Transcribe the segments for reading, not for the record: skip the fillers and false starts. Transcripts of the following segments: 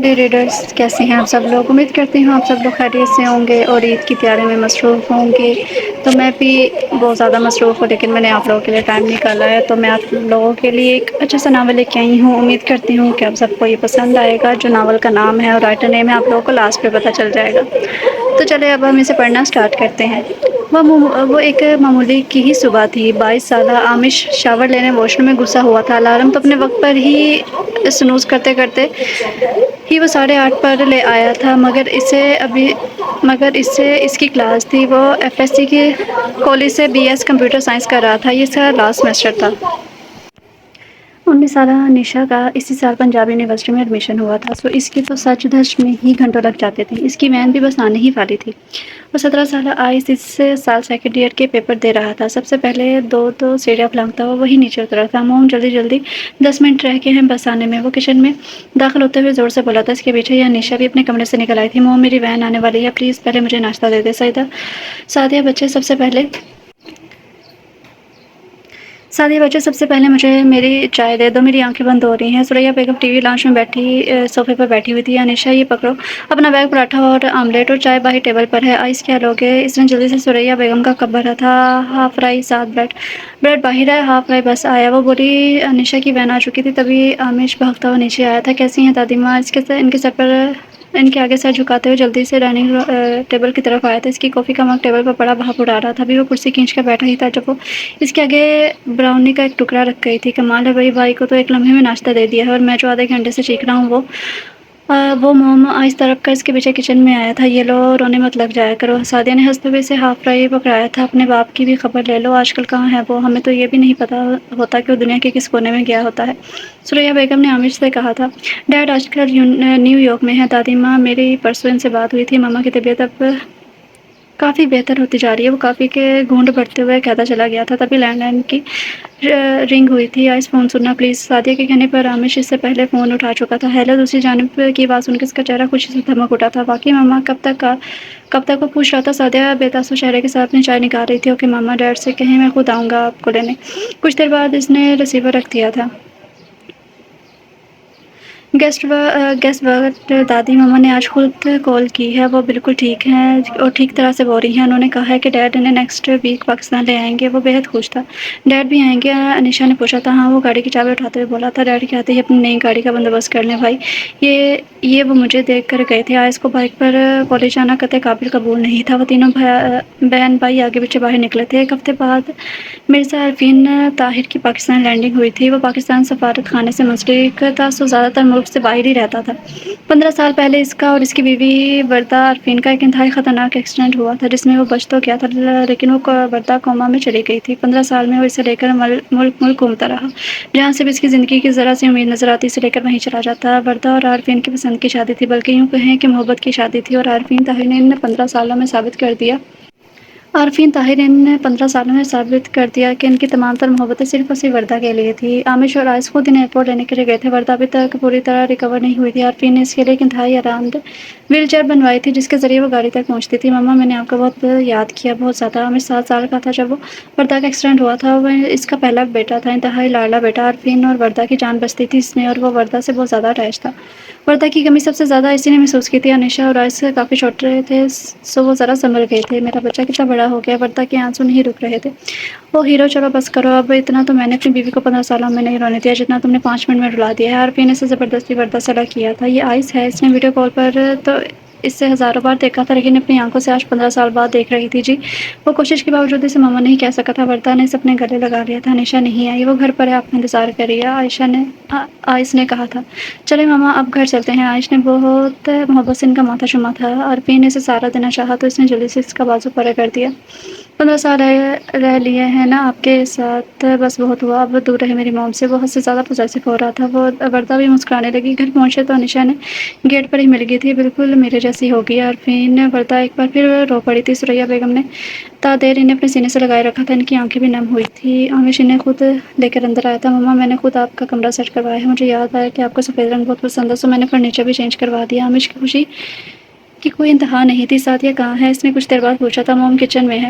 Readers کیسے ہیں آپ سب لوگ؟ امید کرتی ہوں آپ سب لوگ خیریت سے ہوں گے اور عید کی تیاری میں مصروف ہوں گے۔ تو میں بھی بہت زیادہ مصروف ہوں، لیکن میں نے آپ لوگوں کے لیے ٹائم نکالا ہے، تو میں آپ لوگوں کے لیے ایک اچھا سا ناول لے کے آئی ہوں۔ امید کرتی ہوں کہ آپ سب کو یہ پسند آئے گا۔ جو ناول کا نام ہے اور رائٹر نیم ہے آپ لوگوں کو لاسٹ پہ پتہ چل جائے گا۔ تو چلے اب ہم اسے پڑھنا سٹارٹ کرتے ہیں۔ وہ ایک معمولی کی ہی صبح تھی۔ 22 سالہ عامش شاور لینے واش روم میں گھسا ہوا تھا۔ الارم تو اپنے وقت پر ہی سنوز کرتے کرتے ہی وہ 8:30 پر لے آیا تھا، مگر اس کی کلاس تھی۔ وہ ایف ایس سی کے کالج سے بی ایس کمپیوٹر سائنس کر رہا تھا۔ یہ اس کا لاسٹ سیمسٹر تھا۔ 19 سالہ نشا کا اسی سال پنجاب یونیورسٹی میں ایڈمیشن ہوا تھا، سو اس کی تو سچ دھج میں ہی گھنٹوں لگ جاتے تھے۔ اس کی وین بھی بس آنے ہی والی تھی۔ وہ 17 سالہ آئس اس سال سیکنڈ ایئر کے پیپر دے رہا تھا۔ سب سے پہلے دو سیڑھیاں پلنگتا ہوا وہی نیچے اترا تھا۔ موم جلدی 10 منٹ رہ گئے ہیں بس آنے میں۔ وہ کچن میں داخل ہوتے ہوئے زور سے بولا تھا۔ اس کے پیچھے یہ انیشا بھی اپنے کمرے سے نکل آئی تھی۔ موم میری وین آنے والی ہے، پلیز پہلے مجھے ناشتہ دے دے۔ سعدیہ بچے سب سے پہلے مجھے میری چائے دے دو، میری آنکھیں بند ہو رہی ہیں۔ ثریا بیگم ٹی وی لاؤنج میں بیٹھی صوفے پر بیٹھی ہوئی تھی۔ انیشا یہ پکڑو اپنا بیگ، پراٹھا اور آملیٹ اور چائے باہر ٹیبل پر ہے۔ آئس کیا لوگے؟ اس نے جلدی سے ثریا بیگم کا کپ بھرا تھا۔ ہاف فرائی ساتھ بریڈ باہر ہے، ہاف فرائی بس آیا۔ وہ بولی انیشا کی وین آ چکی تھی، تبھی عامش بھاگتا ہوا نیچے آیا تھا۔ کیسی ہیں دادی ماں؟ ان کے آگے سر جھکاتے ہوئے جلدی سے ڈائننگ ٹیبل کی طرف آیا تھا۔ اس کی کافی کا مگ ٹیبل پر پڑا بھاپ اڑا رہا تھا۔ ابھی وہ کرسی کھینچ کر بیٹھا ہی تھا جب وہ اس کے آگے براؤنی کا ایک ٹکڑا رکھ گئی تھی۔ کمال ہے بھائی کو تو ایک لمحے میں ناشتہ دے دیا ہے، اور میں جو آدھے گھنٹے سے چیخ رہا ہوں وہ موم آئس طرف کر اس کے پیچھے کچن میں آیا تھا۔ یہ لو، رونے مت لگ جایا کرو۔ سعدیہ نے ہنستے ہوئے اسے ہاف فرائی پکڑایا تھا۔ اپنے باپ کی بھی خبر لے لو، آج کل کہاں ہے وہ؟ ہمیں تو یہ بھی نہیں پتا ہوتا کہ وہ دنیا کے کس کونے میں گیا ہوتا ہے، ثریا بیگم نے عامش سے کہا تھا۔ ڈیڈ آج کل نیو یارک میں ہے دادی ماں، میری پرسوں ان سے بات ہوئی تھی۔ ماما کی طبیعت اب کافی بہتر ہوتی جا رہی ہے، وہ کافی کے گھونٹ بھرتے ہوئے کہتا چلا گیا تھا۔ تبھی لینڈ لائن کی رنگ ہوئی تھی۔ آئس فون سننا پلیز۔ سعدیہ کے کہنے پر عامش اس سے پہلے فون اٹھا چکا تھا۔ ہیلو۔ دوسری جانب کی آواز سن کے اس کا چہرہ خوشی سے دھمک اٹھا تھا۔ واقعی ماما؟ کب تک وہ پوچھ رہا تھا۔ سعدیہ بے تاثر چہرے کے ساتھ اپنی چائے نکال رہی تھی۔ اوکے ماما، ڈیڈ سے کہیں میں خود آؤں گا آپ کو لینے۔ کچھ دیر بعد اس نے ریسیور رکھ دیا تھا۔ گیسٹ وقت دادی ماما نے آج خود کال کی ہے، وہ بالکل ٹھیک ہیں اور ٹھیک طرح سے بول رہی ہیں۔ انہوں نے کہا ہے کہ ڈیڈ انہیں نیکسٹ ویک پاکستان لے آئیں گے۔ وہ بے حد خوش تھا۔ ڈیڈ بھی آئیں گے؟ انیشا نے پوچھا تھا۔ ہاں، وہ گاڑی کی چابی اٹھاتے ہوئے بولا تھا۔ ڈیڈ کے آتے ہی اپنی نئی گاڑی کا بندوبست کر لیں بھائی، یہ وہ مجھے دیکھ کر گئے تھے۔ آئس کو بائک پر کالج جانا قطعی قابل قبول نہیں تھا۔ وہ تینوں بہن بھائی آگے پیچھے باہر نکلے تھے۔ ایک ہفتے بعد مرزا عرفین طاہر کی پاکستان لینڈنگ ہوئی تھی۔ وہ پاکستان سفارت خانے سے منسلک تھا، سو زیادہ تر ملک سے باہر ہی رہتا تھا۔ 15 سال پہلے اس کا اور اس کی بیوی وردہ عرفین کا ایک انتہائی خطرناک ایکسیڈنٹ ہوا تھا، جس میں وہ بچ تو گیا تھا، لیکن وہ وردہ کوما میں چلی گئی تھی۔ 15 سال میں وہ اسے لے کر ملک گھومتا رہا، جہاں سے بھی اس کی زندگی کی ذرا سی امید نظر آتی اسے لے کر وہیں چلا جاتا۔ وردہ اور عارفین کی پسند کی شادی تھی، بلکہ یوں کہیں کہ محبت کی شادی تھی، اور عارفین طاہر نے 15 سالوں میں ثابت کر دیا کہ ان کی تمام تر محبتیں صرف اور صرف وردہ کے لیے تھی۔ عامش اور آئس خود انہیں ایئرپورٹ لینے کے لیے گئے تھے۔ وردہ ابھی تک پوری طرح ریکور نہیں ہوئی تھی۔ عارفین نے اس کے لیے ایک انتہائی آرام دہ ویل چیئر بنوائی تھی، جس کے ذریعے وہ گاڑی تک پہنچتی تھی۔ ماما، میں نے آپ کو بہت یاد کیا، بہت زیادہ۔ عامش 7 سال کا تھا جب وردہ کا ایکسیڈنٹ ہوا تھا۔ وہ اس کا پہلا بیٹا تھا، انتہائی لاڈلا بیٹا۔ عارفین اور وردہ کی جان بستی تھی اس میں، اور وہ وردہ سے بہت زیادہ اٹیچ تھا۔ وردہ کی کمی سب سے زیادہ اسی نے محسوس کی تھی۔ انیشا اور آئس کافی چھوٹے تھے، سو وہ ذرا سنبھل گئے تھے۔ میرا بچہ کتنا بڑا ہو گیا؟ وردہ کے آنسو نہیں رک رہے تھے۔ اوہ ہیرو، چلو بس کرو اب، اتنا تو میں نے اپنی بیوی کو 15 سالوں میں نہیں رونے دیا جتنا تم نے 5 منٹ میں رلا دیا ہے۔ عارفین نے اسے زبردستی وردہ سے الگ کیا تھا۔ یہ آئس ہے، اس نے ویڈیو کال پر تو اس سے ہزاروں بار دیکھا تھا، لیکن اپنی آنکھوں سے آج 15 سال بعد دیکھ رہی تھی۔ جی۔ وہ کوشش کے باوجود اسے ماما نہیں کہہ سکا تھا۔ وردہ نے اسے اپنے گلے لگا لیا تھا۔ انیشا نہیں آئی، وہ گھر پر ہے، آپ کا انتظار کر رہی ہے، آئس نے کہا تھا۔ چلے ماما، اب گھر چلتے ہیں۔ آئس نے بہت محبت سے ان کا ماتھا چوما تھا۔ عارفین نے اسے سہارا دینا چاہا تو اس نے جلدی سے اس کا بازو پرے کر دیا۔ 15 سال رہ لیے ہیں نا آپ کے ساتھ، بس بہت ہوا، اب دور رہے میری موم سے۔ وہ حد سے زیادہ پوزیسو ہو رہا تھا۔ وہ وردہ بھی مسکرانے لگی۔ گھر پہنچے تو انیشا نے گیٹ پر ہی مل گئی تھی، بالکل میرے جیسی ہو گئی۔ عارفین وردہ ایک بار پھر رو پڑی تھی۔ ثریا بیگم نے تا دیر انہیں اپنے سینے سے لگائے رکھا تھا، ان کی آنکھیں بھی نم ہوئی تھیں۔ عامش انہیں خود لے کر اندر آیا تھا۔ ماما، میں نے خود آپ کا کمرہ سیٹ کروایا ہے، مجھے یاد آیا کہ آپ کو سفید رنگ بہت پسند ہے، سو میں نے فرنیچر بھی چینج کروا دیا۔ عامش کی خوشی کی کوئی انتہا نہیں تھی۔ سعدیہ کہاں ہے؟ اس نے کچھ دیر بعد پوچھا تھا۔ موم کچن میں ہے۔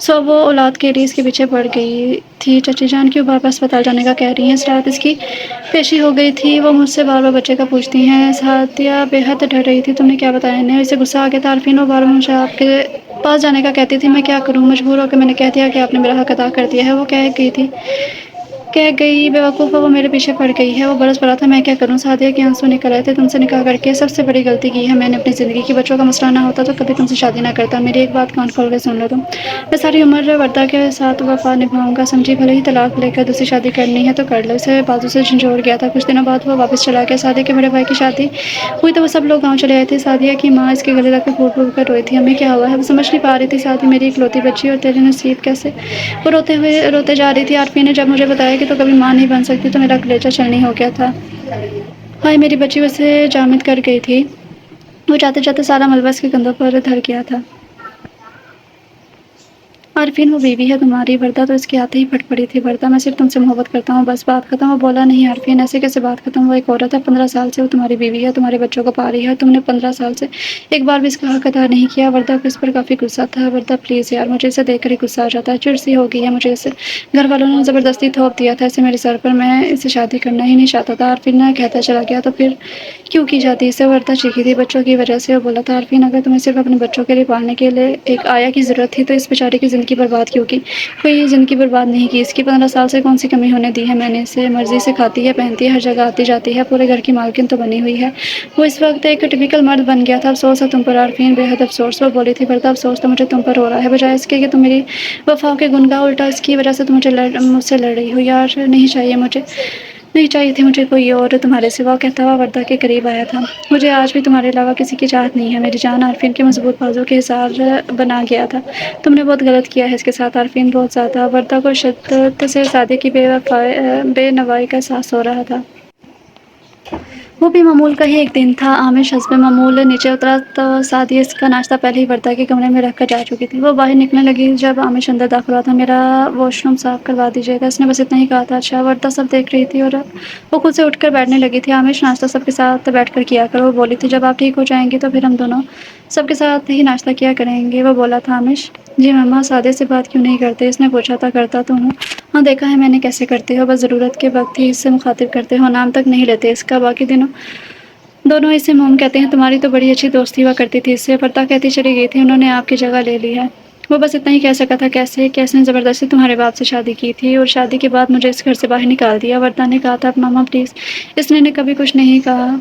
سو وہ اولاد کے لیے اس کے پیچھے پڑ گئی تھی۔ چچی جان کیوں بار بار اسپتال جانے کا کہہ رہی ہیں؟ اس رات اس کی پیشی ہو گئی تھی، وہ مجھ سے بار بار بچے کا پوچھتی ہیں۔ سعدیہ بے حد ڈر رہی تھی۔ تم نے کیا بتایا انہیں؟ اسے غصہ آ گیا تھا عارفین، وہ بار بار مجھے آپ کے پاس جانے کا کہتی تھی، میں کیا کروں؟ مجبور ہو کے میں نے کہہ دیا کہ آپ نے میرا حق ادا کر دیا ہے۔ وہ کہہ گئی بے وقوف ہے، وہ میرے پیچھے پڑ گئی ہے، وہ برس پڑا تھا، میں کیا کروں؟ سعدیہ کے آنسو نکل آئے تھے۔ تم سے نکاح کر کے سب سے بڑی غلطی کی ہے میں نے اپنی زندگی کی۔ بچوں کا مسئلہ نہ ہوتا تو کبھی تم سے شادی نہ کرتا۔ میری ایک بات کان کھول کے سن لو تم، میں ساری عمر وردہ کے ساتھ وفا نبھاؤں گا، سمجھی؟ بھلے ہی طلاق لے کر دوسری شادی کرنی ہے تو کر لو۔ اسے بازو سے جھنجھوڑ گیا تھا۔ کچھ دنوں بعد وہ واپس چلا گیا۔ سعدیہ کے بڑے بھائی کی شادی ہوئی تو وہ سب لوگ گاؤں چلے آئے تھے۔ سعدیہ کی ماں اس کے گلے لگ کے پھوٹ پھوٹ کر روئی تھی۔ امی کیا ہوا ہے؟ وہ سمجھ نہیں پا رہی تھی۔ سعدی میری اکلوتی بچی، اور تیرے نصیب کیسے؟ وہ روتے جا رہی تھی۔ عارفین نے جب مجھے بتایا کہ تو کبھی ماں نہیں بن سکتی تو میرا کلیجہ چھلنی ہو گیا تھا۔ ہائے میری بچی، وہ اسے جامد کر گئی تھی۔ وہ جاتے جاتے سارا ملبہ اس کے کندھوں پر دھر گیا تھا۔ عارفین وہ بیوی ہے تمہاری؟ وردہ تو اس کے آتے ہی پھٹ پڑی تھی۔ وردہ میں صرف تم سے محبت کرتا ہوں، بس بات ختم۔ وہ بولا نہیں عارفین، ایسے کیسے بات ختم؟ وہ ایک عورت ہے، 15 سال سے وہ تمہاری بیوی ہے، تمہارے بچوں کو پال رہی ہے، اور تم نے 15 سال سے ایک بار بھی اس کا حق ادا نہیں کیا۔ وردہ کو اس پر کافی غصہ تھا۔ وردہ پلیز یار، مجھے اسے دیکھ کر ہی غصہ آ جاتا ہے، چڑ سی ہو گئی ہے مجھے اسے۔ گھر والوں نے زبردستی تھوپ دیا تھا اسے میرے سر پر، میں اسے شادی کرنا ہی نہیں چاہتا تھا۔ عارفین نے کہتا چلا گیا تو پھر کیوں کی جاتی اسے؟ وردہ چیخی تھی۔ بچوں کی وجہ سے، وہ بولا تھا عارفین اگر تمہیں صرف اپنے بچوں کے لیے پالنے کے لیے ایک آیا کی ضرورت تھی تو اس بیچارے کی زندگی برباد کیوں کی؟ کوئی زندگی برباد نہیں کی اس کی، 15 سال سے کون سی کمی ہونے دی ہے میں نے اسے؟ مرضی سے کھاتی ہے، پہنتی ہے، ہر جگہ آتی جاتی ہے، پورے گھر کی مالکن تو بنی ہوئی ہے۔ وہ اس وقت ایک ٹپیکل مرد بن گیا تھا۔ افسوس ہے تم پر عارفین، بے حد افسوس۔ وہ بولی تھی وردہ افسوس تو مجھے تم پر ہو رہا ہے، بجائے اس کے کہ تم میری وفاؤں کے گن گاؤ، الٹا اس کی وجہ سے تم مجھ سے لڑ رہی ہو۔ یار نہیں چاہیے تھی مجھے کوئی اور تمہارے سوا، کہتا ہوا وردہ کے قریب آیا تھا۔ مجھے آج بھی تمہارے علاوہ کسی کی چاہت نہیں ہے میری جان۔ عارفین کے مضبوط بازو کے حصار بنا گیا تھا۔ تم نے بہت غلط کیا ہے اس کے ساتھ عارفین، بہت زیادہ۔ وردہ کو شدت سے سعدیہ کی بے نوائی کا احساس ہو رہا تھا۔ وہ بھی معمول کا ہی ایک دن تھا۔ عامش حسب معمول نیچے اترا تو سعدیہ اس کا ناشتہ پہلے ہی وردہ کے کمرے میں رکھ کر جا چکی تھی۔ وہ باہر نکلنے لگی جب عامش اندر داخل ہوا تھا۔ میرا واش روم صاف کروا دیجیے گا، اس نے بس اتنا ہی کہا تھا۔ اچھا، وردہ سب دیکھ رہی تھی اور وہ خود سے اٹھ کر بیٹھنے لگی تھی۔ عامش ناشتہ سب کے ساتھ بیٹھ کر کیا کرو، وہ بولی تھی۔ جب آپ ٹھیک ہو جائیں گی تو پھر ہم دونوں سب کے ساتھ ہی ناشتہ کیا کریں گے، وہ بولا تھا عامش۔ جی مما، سعدیہ سے بات کیوں نہیں کرتے؟ اس نے پوچھا تھا۔ کرتا تو ہوں، ہاں دیکھا ہے میں نے کیسے کرتے ہو، بس ضرورت کے وقت ہی اس سے مخاطب کرتے ہو، نام تک نہیں لیتے اس کا، باقی دنوں دونوں اسے موم کہتے ہیں۔ تمہاری تو بڑی اچھی دوستی ہوا کرتی تھی اس سے، وردہ کہتی چلی گئی تھی۔ انہوں نے آپ کی جگہ لے لی ہے۔ وہ بس اتنا ہی کہہ سکا تھا۔ کیسے کہ اس نے زبردستی تمہارے باپ سے شادی کی تھی اور شادی کے بعد مجھے اس گھر سے باہر نکال دیا۔ وردہ نے کہا تھا ماما پلیز، اس نے کبھی کچھ نہیں کہا۔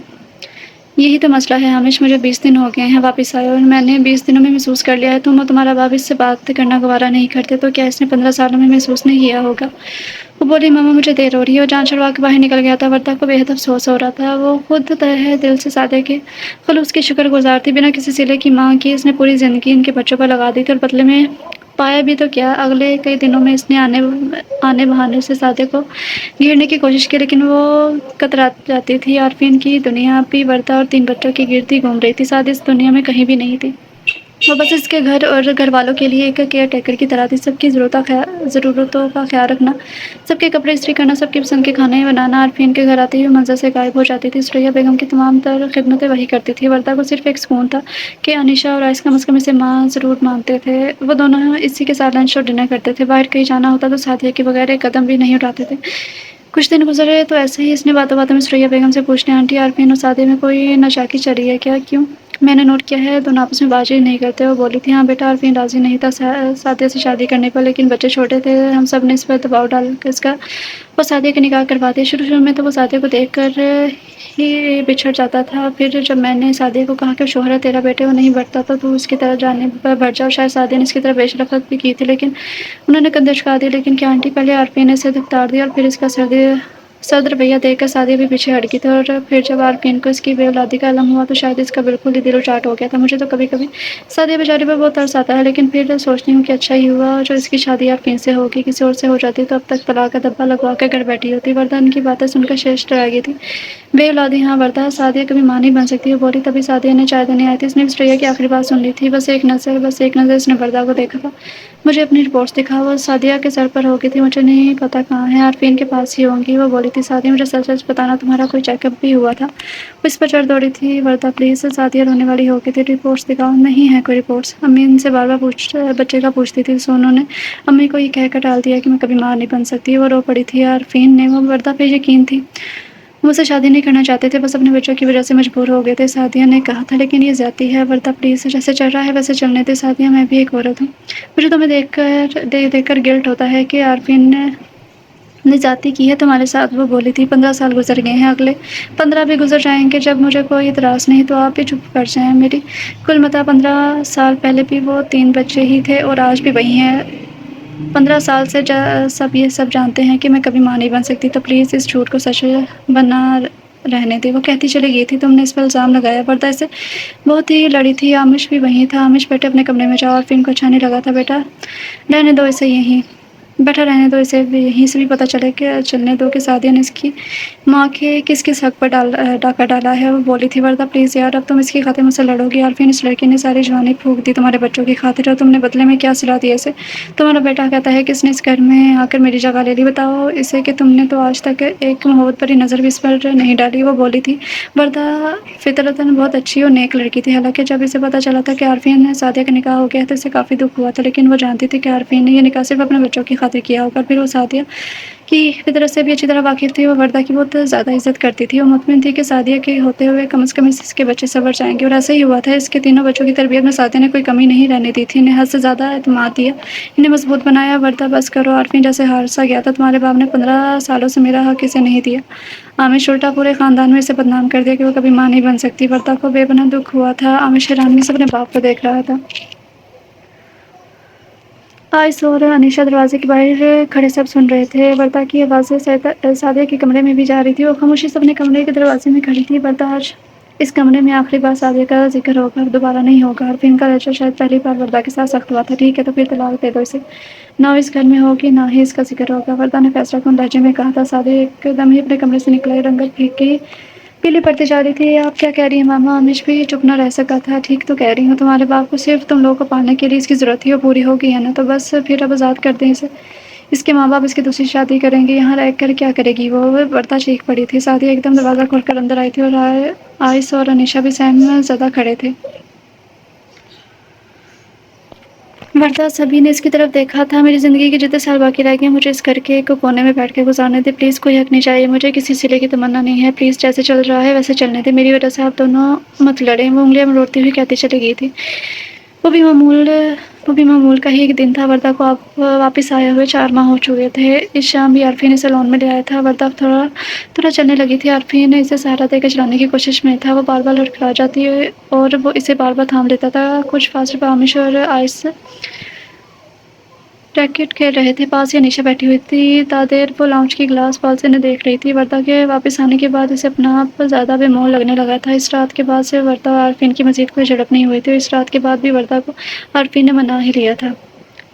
یہی تو مسئلہ ہے عامش، مجھے 20 دن ہو گئے ہیں واپس آئے، اور میں نے 20 دنوں میں محسوس کر لیا ہے تم اور تمہارا باپ اس سے بات کرنا گوارا نہیں کرتے، تو کیا اس نے 15 سالوں میں محسوس نہیں کیا ہوگا؟ وہ بولی ماما مجھے دیر ہو رہی ہے، اور جان چھڑوا کے باہر نکل گیا تھا۔ وردہ کو بے حد افسوس ہو رہا تھا۔ وہ خود تہہ دل سے سعدیہ کے خلوص کی شکر گزار تھی۔ بنا کسی صلے کی ماں کی اس نے پوری زندگی ان کے بچوں پر لگا دی تھی، اور بدلے میں پایا بھی تو کیا؟ اگلے کئی دنوں میں اس نے آنے بہانے سے سعدیہ کو گھیرنے کی کوشش کی، لیکن وہ کترا جاتی تھی۔ عارفین کی دنیا اب بھی وردہ اور 3 بچوں کے گرد ہی گھوم رہی تھی۔ سعدیہ اس دنیا میں کہیں بھی نہیں تھی۔ وہ بس اس کے گھر اور گھر والوں کے لیے ایک کیئر ٹیکر کی طرح تھی۔ سب کی ضرورتوں کا خیال رکھنا، سب کے کپڑے استری کرنا، سب کی پسند کے کھانے بنانا۔ عارفین کے گھر آتے ہی وہ منزل سے غائب ہو جاتی تھی۔ سریا بیگم کی تمام تر خدمتیں وہی کرتی تھی۔ وردہ کو صرف ایک سکون تھا کہ انیشا اور رائس کم از کم اسے ماں ضرور مانتے تھے۔ وہ دونوں اسی کے ساتھ لنچ اور ڈنر کرتے تھے۔ باہر کہیں جانا ہوتا تو سعدیہ کے بغیر ایک قدم بھی نہیں اٹھاتے تھے۔ کچھ دن گزرے تو ایسے ہی اس نے باتوں باتوں میں سریا بیگم سے پوچھ لیا آنٹی عارفین اور سعدیہ میں کوئی ناچاکی چل رہی ہے کیا؟ کیوں؟ میں نے نوٹ کیا ہے دونوں آپس میں بات چیت نہیں کرتے۔ وہ بولی تھی ہاں بیٹا، عارفین راضی نہیں تھا سعدیہ سے شادی کرنے پر، لیکن بچے چھوٹے تھے، ہم سب نے اس پر دباؤ ڈال کر وہ سعدیہ کا نکاح کروا دیا۔ شروع میں تو وہ سعدیہ کو دیکھ کر ہی بچھڑ جاتا تھا، پھر جب میں نے سعدیہ کو کہا کہ شوہر ہے تیرا، بیٹے وہ نہیں بڑھتا تھا تو اس کی طرف جانے پر بڑھ جاؤ، شاید سعدیہ نے اس کی طرف بے شرفت بھی کی تھی، لیکن انہوں نے کندھے جھکا دیے۔ لیکن کیا آنٹی، پہلے عارفین نے اسے دھکار دیا اور پھر اس کا سرد رویہ دیکھ کر سعدیہ بھی پیچھے ہٹ گئی تھی، اور پھر جب عارفین کو اس کی بے اولادی کا علم ہوا تو شاید اس کا بالکل ہی دل اچاٹ ہو گیا تھا۔ مجھے تو کبھی کبھی سعدیہ بیچاری پر بہت ترس آتا ہے، لیکن پھر سوچتی ہوں کہ اچھا ہی ہوا جو اس کی شادی عارفین سے ہوگی، کسی اور سے ہو جاتی تو اب تک طلاق کا دبا لگوا کے گھر بیٹھی ہوتی۔ وردہ ان کی باتیں سن کر شیش ڈرا گئی تھی۔ بے اولادی؟ ہاں وردہ، سعدیہ کبھی ماں نہیں بن سکتی، وہ بولی۔ تبھی سعدیہ نے چائے دینے آئی تھی، اس نے سریا کی آخری بات سن لی تھی۔ بس ایک نظر اس نے وردہ کو دیکھا تھا۔ مجھے اپنی رپورٹس دکھا، وہ سعدیہ کے سر پر ہو گئی تھی۔ مجھے نہیں پتا کہاں ہے، عارفین کے پاس ہی ہوں گی، وہ بولی تھی۔ تھی سعدیہ مجھے سچ سچ بتانا تمہارا کوئی چیک اپ بھی ہوا تھا؟ وہ اس پر چڑھ دوڑی تھی وردہ پلیز سعدیہ رونے والی ہو گئی تھی رپورٹس دکھاؤ نہیں ہے کوئی رپورٹس امی ان سے بار بار بچے کا پوچھتی تھی سونو نے امی کو یہ کہہ کر ٹال دیا کہ میں کبھی ماں نہیں بن سکتی وہ رو پڑی تھی عارفین نے وہ وردہ پہ یقین تھی وہ اسے شادی نہیں کرنا چاہتے تھے بس اپنے بچوں کی وجہ سے مجبور ہو گئے تھے سعدیہ نے کہا تھا لیکن یہ زیادتی ہے وردہ پلیز جیسے چل رہا ہے ویسے چلنے دے سعدیہ میں بھی ایک عورت ہوں مجھے تمہیں دیکھ کر گلٹ ہوتا ہے کہ عارفین نے زیادتی کی ہے تمہارے ساتھ وہ بولی تھی 15 سال گزر گئے ہیں اگلے 15 بھی گزر جائیں گے جب مجھے کوئی اعتراض نہیں تو آپ بھی چپ کر جائیں میری کل متا 15 سال پہلے بھی وہ 3 بچے ہی تھے اور آج بھی وہی ہیں 15 سال سے سب یہ سب جانتے ہیں کہ میں کبھی ماں نہیں بن سکتی تو پلیز اس جھوٹ کو سچ بنا رہنے دے وہ کہتی چلی گئی تھی تم نے اس پر الزام لگایا وردہ اسے بہت ہی لڑی تھی عامش بھی وہیں تھا عامش بیٹے اپنے کمرے میں جاؤ اور فلم کو اچھا نہیں لگا تھا رہنے دو اسے یہیں بیٹھا رہنے دو اسے یہیں سے بھی پتہ چلے کہ چلنے دو کہ سعدیہ نے اس کی ماں کے کس حق پر ڈاکہ ڈالا ہے وہ بولی تھی وردہ پلیز یار اب تم اس کی خاطر مجھ سے لڑو گی عارفین اس لڑکی نے ساری جوانی پھونک دی تمہارے بچوں کی خاطر اور تم نے بدلے میں کیا سلا دیا اسے تمہارا بیٹا کہتا ہے کہ اس نے اس گھر میں آ کر میری جگہ لے لی بتاؤ اسے کہ تم نے تو آج تک ایک محبت بھری نظر بھی اس پر نہیں ڈالی وہ بولی تھی وردہ فطرتاً بہت اچھی اور نیک لڑکی تھی حالانکہ جب اسے پتہ چلا تھا کہ عارفین نے سعدیہ کا نکاح ہو گیا تو اسے کافی دکھ ہوا تھا لیکن وہ جانتی تھی کہ عارفین نے یہ نکاح صرف اپنے بچوں کی خاطر کیا ہوگا پھر وہ سعدیہ کی فطرت سے بھی اچھی طرح واقف تھی وہ وردہ کی بہت زیادہ عزت کرتی تھی وہ مطمئن تھی کہ سعدیہ کے ہوتے ہوئے کم از کم اس کے بچے سنور جائیں گے اور ایسا ہی ہوا تھا اس کے تینوں بچوں کی تربیت میں سعدیہ نے کوئی کمی نہیں رہنے دی تھی انہیں حد سے زیادہ اعتماد دیا انہیں مضبوط بنایا وردہ بس کرو عارفین جیسے ہار سا گیا تھا تمہارے باپ نے 15 سالوں سے میرا حق اسے نہیں دیا عامش الٹا پورے خاندان میں اسے بدنام کر دیا کہ وہ کبھی ماں نہیں بن سکتی وردہ کو بے پناہ دکھ ہوا تھا عامش حیرانی سے اپنے باپ کو دیکھ رہا تھا آئس اور انیشا دروازے کے باہر کھڑے سب سن رہے تھے وردہ کی آوازیں سعدیہ کے کمرے میں بھی جا رہی تھی وہ خاموشی سے اپنے کمرے کے دروازے میں کھڑی تھی وردہ آج اس کمرے میں آخری بار سعدیہ کا ذکر ہوگا دوبارہ نہیں ہوگا عارفین کا لہجہ شاید پہلی بار وردہ کے ساتھ سخت ہوا تھا ٹھیک ہے تو پھر طلاق دے دو اسے نہ اس گھر میں ہوگی نہ ہی اس کا ذکر ہوگا وردہ نے فیصلہ کن لہجے میں کہا تھا سعدیہ ایک دم ہی اپنے کمرے سے نکلا رنگت پھینک کے پیلی پڑتی جا رہی تھی آپ کیا کہہ رہی ہیں ماما عامش بھی چپ نہ رہ سکا تھا ٹھیک تو کہہ رہی ہوں تمہارے باپ کو صرف تم لوگوں کو پالنے کے لیے اس کی ضرورت تھی وہ پوری ہو گئی ہے نا تو بس پھر اب آزاد کر دیں اسے اس کے ماں باپ اس کی دوسری شادی کریں گے یہاں رہ کر کیا کرے گی وہ وردہ چیخ پڑی تھی سعدیہ ایک دم دروازہ کھول کر اندر آئی تھی اور آئس اور انیشا بھی سہم زدہ کھڑے تھے وردہ سبھی نے اس کی طرف دیکھا تھا میری زندگی کے جتنے سال باقی رہ گئے مجھے اس گھر کے ایک کونے میں بیٹھ کے گزارنے دے پلیز کوئی حق نہیں چاہیے مجھے کسی سلے کی تمنا نہیں ہے پلیز جیسے چل رہا ہے ویسے چلنے دے میری وجہ سے آپ دونوں مت لڑیں وہ انگلیاں مروڑتی ہوئی کہتی چلی گئی تھی وہ بھی معمول کا ہی ایک دن تھا وردہ کو آپ واپس آئے ہوئے 4 ماہ ہو چکے تھے اس شام بھی عارفین اسے لون میں لے آیا تھا وردہ تھوڑا چلنے لگی تھی عارفین اسے سہارا دے کر چلانے کی کوشش میں تھا وہ بار بار لڑکھڑا جاتی اور وہ اسے بار بار تھام لیتا تھا کچھ فاصلے پر عامش اور آئس ریکٹ کھیل رہے تھے پاس ہی انیشا بیٹھی ہوئی تھی تادیر وہ لاؤنج کی گلاس بال سے انہیں دیکھ رہی تھی وردہ کے واپس آنے کے بعد اسے اپنا آپ زیادہ بے مول لگنے لگا تھا اس رات کے بعد سے وردہ اور عارفین کی مزید کوئی جھڑپ نہیں ہوئی تھی اور اس رات کے بعد بھی وردہ کو عارفین نے منا ہی لیا تھا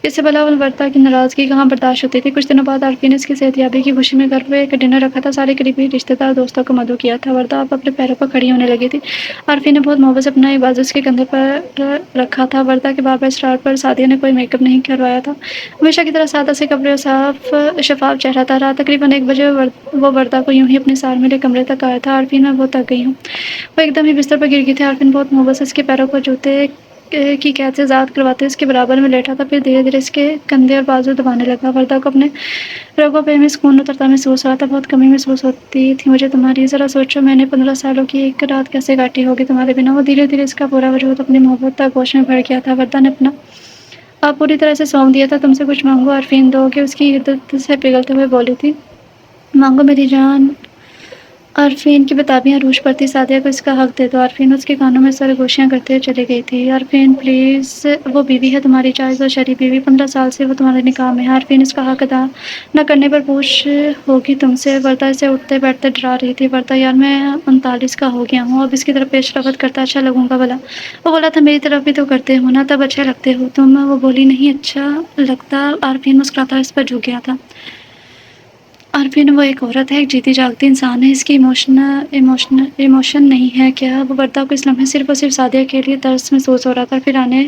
اس سے بھلا وردہ کی ناراضگی کہاں برداشت ہوتی تھی کچھ دنوں بعد عارفین نے اس کی صحت یابی کی خوشی میں گھر پہ ایک ڈنر رکھا تھا سارے قریبی رشتے دار دوستوں کو مدعو کیا تھا وردہ اب اپنے پیروں پر کھڑی ہونے لگی تھی عارفین نے بہت محبت سے اپنا ایک بازو اس کے کندھے پر رکھا تھا وردہ کے بار بار اصرار پر سعدیہ نے کوئی میک اپ نہیں کروایا تھا ہمیشہ کی طرح سادہ سے کپڑے اور صاف شفاف چہرہ تھا رات تقریباً 1 بجے وہ وردہ کو یوں ہی اپنے سار ملے کمرے تک آیا تھا عارفین میں بہت تھک گئی ہوں وہ ایک دم ہی بستر پر گر گئی تھی عارفین بہت محبت سے اس کے پیروں پر جوتے کی قید سے آزاد کرواتے اس کے برابر میں لیٹا تھا پھر دھیرے دھیرے اس کے کندھے اور بازو دبانے لگا وردہ کو اپنے رگوں پہ میں سکون اترتا محسوس ہوا تھا بہت کمی محسوس ہوتی تھی مجھے تمہاری ذرا سوچو میں نے 15 سالوں کی ایک رات کیسے کاٹی ہوگی تمہارے بنا وہ دھیرے دھیرے اس کا پورا وجود اپنی محبت تک گوش میں بھر گیا تھا وردہ نے اپنا آپ پوری طرح سے سونپ دیا تھا تم سے کچھ مانگو عارفین دو کہ اس کی عدت سے پگھلتے ہوئے بولی تھی مانگو میری جان عارفین کی بتابیاں عروج پر تھی سعدیہ کو اس کا حق دے دو عارفین اس کے کانوں میں سرگوشیاں کرتے ہوئے چلی گئی تھی عارفین پلیز وہ بیوی ہے تمہاری جائز اور شرعی بیوی 15 سال سے وہ تمہارے نکاح میں ہے عارفین اس کا حق ادا نہ کرنے پر پوچھ ہوگی تم سے وردہ اسے اٹھتے بیٹھتے ڈرا رہی تھی وردہ یار میں 39 کا ہو گیا ہوں اب اس کی طرف پیش رفت کرتا اچھا لگوں گا بھلا وہ بولا تھا میری طرف بھی تو کرتے ہو نا تب اچھے لگتے ہو تم وہ بولی نہیں اچھا لگتا عارفین مسکراتا اس پر جھک گیا تھا عارفین وہ ایک عورت ہے ایک جیتی جاگتی انسان ہے اس کی ایموشن نہیں ہے کیا وہ وردہ کو اس لمحے صرف اور صرف سعدیہ کے لیے ترس محسوس ہو رہا تھا پھر آنے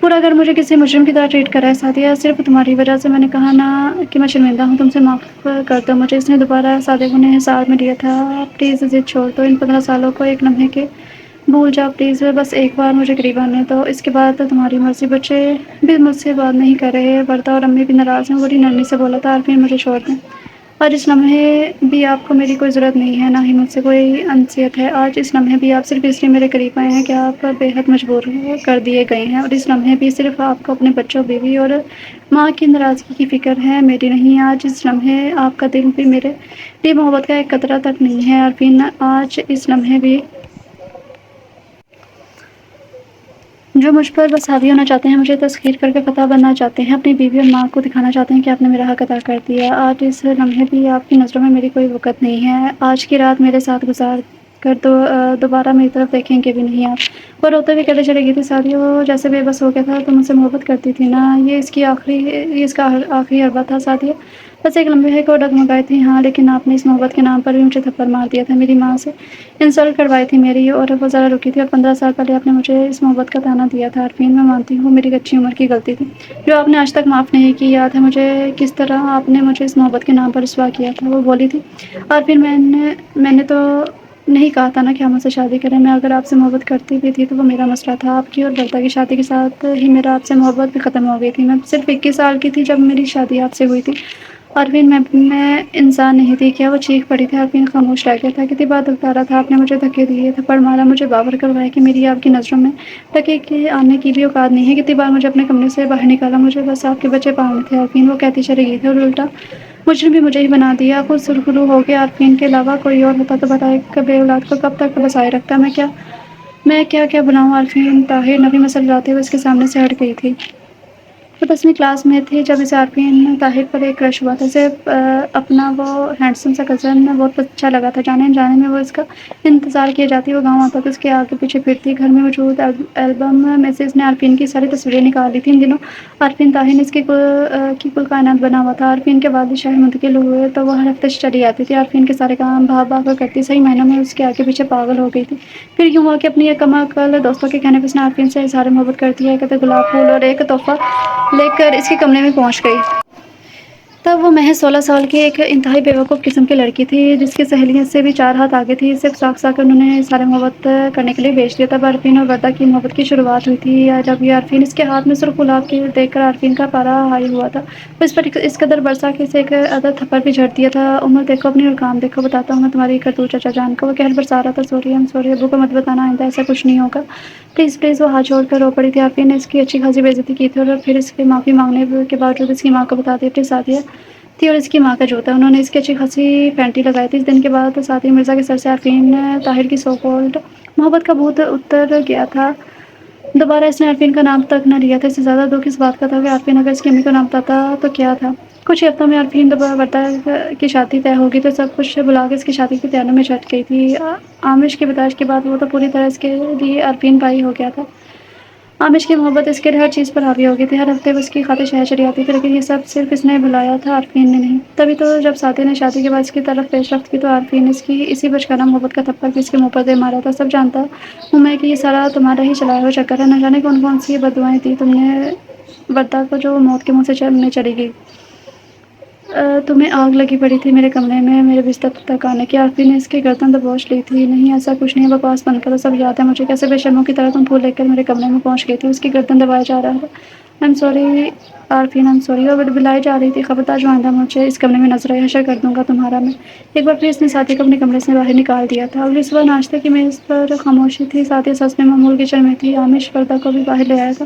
پورا گھر مجھے کسی مجرم کی طرح ٹریٹ کر رہا ہے سعدیہ، صرف تمہاری وجہ سے۔ میں نے کہا نا کہ میں شرمندہ ہوں، تم سے معاف کر دو مجھے۔ اس نے دوبارہ سعدیہ کو نے حساب میں لیا تھا۔ پلیز ضد چھوڑ دو، ان 15 سالوں کو ایک لمحے کے بھول جاؤ پلیز، بس ایک بار مجھے قریب آنے دو، اس کے بعد تمہاری مرضی۔ بچے بھی مجھ سے بات نہیں کر رہے، وردہ اور امی بھی ناراض ہیں۔ بڑی نرمی سے بولا تھا عارفین مجھے چھوڑ دیں، آج اس لمحے بھی آپ کو میری کوئی ضرورت نہیں ہے، نہ ہی مجھ سے کوئی انسیت ہے۔ آج اس لمحے بھی آپ صرف اس لیے میرے قریب آئے ہیں کہ آپ بے حد مجبور کر دیے گئے ہیں، اور اس لمحے بھی صرف آپ کو اپنے بچوں، بیوی اور ماں کی ناراضگی کی فکر ہے، میری نہیں۔ آج اس لمحے آپ کا دل بھی میرے لیے محبت کا ایک قطرہ تک نہیں ہے عارفین، آج اس لمحے بھی جو مجھ پر بس حاوی ہونا چاہتے ہیں، مجھے تسخیر کر کے فتح بننا چاہتے ہیں، اپنی بیوی اور ماں کو دکھانا چاہتے ہیں کہ آپ نے میرا حق ادا کر دیا، آج اس لمحے بھی آپ کی نظروں میں میری کوئی وقت نہیں ہے۔ آج کی رات میرے ساتھ گزار کر دوبارہ میری طرف دیکھیں گے بھی نہیں آپ۔ وہ روتے ہوئے کہتے چلے گئی تھی سعدیہ، وہ جیسے بے بس ہو گیا تھا۔ تم مجھ سے محبت کرتی تھی نا، یہ اس کا آخری حربہ تھا سعدیہ، بس ایک لمحے کو ڈگمگائی تھی ہاں، لیکن آپ نے اس محبت کے نام پر بھی مجھے تھپڑ مار دیا تھا، میری ماں سے انسلٹ کروائی تھی میری، اور وہ ذرا رکی تھی، اور 15 سال پہلے آپ نے مجھے اس محبت کا طعنہ دیا تھا عارفین، میں مانتی ہوں میری اچھی عمر کی غلطی تھی جو آپ نے آج تک معاف نہیں کی۔ یاد ہے مجھے کس طرح آپ نے مجھے اس محبت کے نام پر رسوا کیا تھا؟ وہ بولی تھی عارفین میں نے تو نہیں کہا تھا نا کہ ہم مجھ سے شادی کریں، میں اگر آپ سے محبت کرتی بھی تھی تو وہ میرا مسئلہ تھا، آپ کی اور برتا کی شادی کے ساتھ ہی میرا آپ سے محبت بھی ختم ہو گئی تھی۔ میں صرف 21 سال کی تھی جب میری شادی آپ سے ہوئی تھی عارفین، میں انسان نہیں تھی کیا؟ وہ چیخ پڑی تھی۔ عارفین خاموش رہ گیا تھا۔ کتنی بار دلکارا تھا آپ نے مجھے، دھکے دیے، تھپڑ مارا، مجھے باور کروایا کہ میری آپ کی نظروں میں ٹکے کے آنے کی بھی اوقات نہیں ہے، کتنی بار مجھے اپنے کمرے سے باہر نکالا، مجھے بس آپ کے بچے پالنے تھے عارفین، وہ کہتی چلی گئی تھی، اور الٹا مجرم بھی مجھے ہی بنا دیا۔ خود سرخرو ہو گیا عارفین کے علاوہ کوئی اور ہوتا تو بتائے بے اولاد کو کب تک بسائے رکھتا؟ میں کیا بناؤں عارفین؟ طاہر نبی مسلراتے ہوئے اس کے سامنے سے ہٹ گئی تھی۔ وہ 10ویں کلاس میں تھی جب اسے عارفین طاہر پر ایک کرش ہوا تھا، اسے اپنا وہ ہینڈسم سا کزن بہت اچھا لگا تھا، جانے انجانے میں وہ اس کا انتظار کیے جاتی، وہ گاؤں آتا تو اس کے آگے پیچھے پھرتی، گھر میں موجود البم میں سے اس نے عارفین کی ساری تصویریں نکال لی تھی۔ ان دنوں عارفین طاہر نے اس کی کل کائنات بنا ہوا تھا۔ عارفین کے والد شہر منتقل ہوئے تو وہ ہر ہفتے چلی آتی تھی، عارفین کے سارے کام بھاگ بھاگ کر کرتی، صحیح معنوں میں اس کے آگے پیچھے پاگل ہو گئی تھی۔ پھر یوں ہوا کہ اپنی ایک کم عقل دوستوں کے کہنے پر اس نے عارفین سے اظہار محبت کر دیا، ایک گلاب پھول اور ایک تحفہ لے کر اس کے کمرے میں پہنچ گئی۔ تب وہ محض 16 سال کی ایک انتہائی بیوقوف قسم کی لڑکی تھی جس کی سہیلیاں اس سے بھی 4 ہاتھ آگے تھیں، اسے اکسا کر انہوں نے سارے محبت کرنے کے لیے بھیج دیا۔ تب عارفین اور وردہ کی محبت کی شروعات ہوئی تھی، جب یہ عارفین اس کے ہاتھ میں سرخ گلاب کے دیکھ کر عارفین کا پارا ہائی ہوا تھا، وہ اس پر اس قدر برسا کہ اسے ایک عدد تھپڑ بھی جھڑ دیا تھا۔ عمر دیکھو اپنی اور کام دیکھو، بتاتا ہوں میں تمہاری کرتوت چچا جان کو۔ وہ قہر برسا رہا تھا، سوری ابو کو مت بتانا، آئندہ ایسا کچھ نہیں ہوگا پلیز۔ وہ ہاتھ جوڑ کر رو پڑی تھی۔ عارفین نے اس کی اچھی خاصی بے عزتی کی تھی، اور پھر اس کے معافی مانگنے کے باوجود اس کی ماں کو بتا دیا اپنی سعدیہ تھی اور اس کی ماں کا جوتا، انہوں نے اس کی اچھی خاصی پینٹی لگائی تھی۔ اس دن کے بعد سعدیہ مرزا کے سر سے عارفین طاہر کی سو کالڈ محبت کا بھوت اتر گیا تھا۔ دوبارہ اس نے عارفین کا نام تک نہ لیا تھا۔ اس سے زیادہ دکھ اس بات کا تھا کہ عارفین اگر اس کی امی کو نام بتاتا تو کیا تھا؟ کچھ ہی ہفتوں میں عارفین وردہ کی شادی طے ہوگی تو سب کچھ بلا کے اس کی شادی کی تیاریوں میں جھٹ گئی تھی۔ آمش کی پیدائش کے بعد وہ تو پوری طرح اس کے لیے عارفین بھائی ہو گیا تھا۔ آمش کی محبت اس کے ہر چیز پر حاوی ہو گئی تھی، ہر ہفتے وہ اس کی خاطر شہر چلی آتی تھی، لیکن یہ سب صرف اس نے بلایا تھا عارفین نے نہیں۔ تبھی تو جب سعدیہ نے شادی کے بعد اس کی طرف پیش رفت کی تو عارفین نے اس کی اسی بچگانہ محبت کا تھپڑ بھی اس کے منہ پر دے مارا تھا۔ سب جانتا ہوں میں کہ یہ سارا تمہارا ہی چلایا ہوا چکر ہے، نہ جانے کون سی بددعائیں دی تم نے وردہ کو جو موت کے منہ سے چلی گئی۔ تمہیں آگ لگی پڑی تھی میرے کمرے میں میرے بستر تک آنے کی۔ عارفین نے اس کی گردن دبوچ لی تھی۔ نہیں ایسا کچھ نہیں، بکواس بند کرو، سب یاد ہے مجھے کیسے بے شرموں کی طرح تم پھول لے کر میرے کمرے میں پہنچ گئی تھی، اس کی گردن دبایا جا رہا تھا۔ I'm sorry عارفین I'm sorry، اور بلائے جا رہی تھی، خبردار جو آئندہ مجھے اس کمرے میں نظر آئے حشر کر دوں گا تمہارا میں۔ ایک بار پھر اس نے سعدیہ کو اپنے کمرے سے باہر نکال دیا تھا۔ اگلی صبح ناشتے کی میز پر خاموشی تھی، سعدیہ سس میں معمول کچن میں تھی، آمش وردہ کو بھی باہر لے آیا تھا،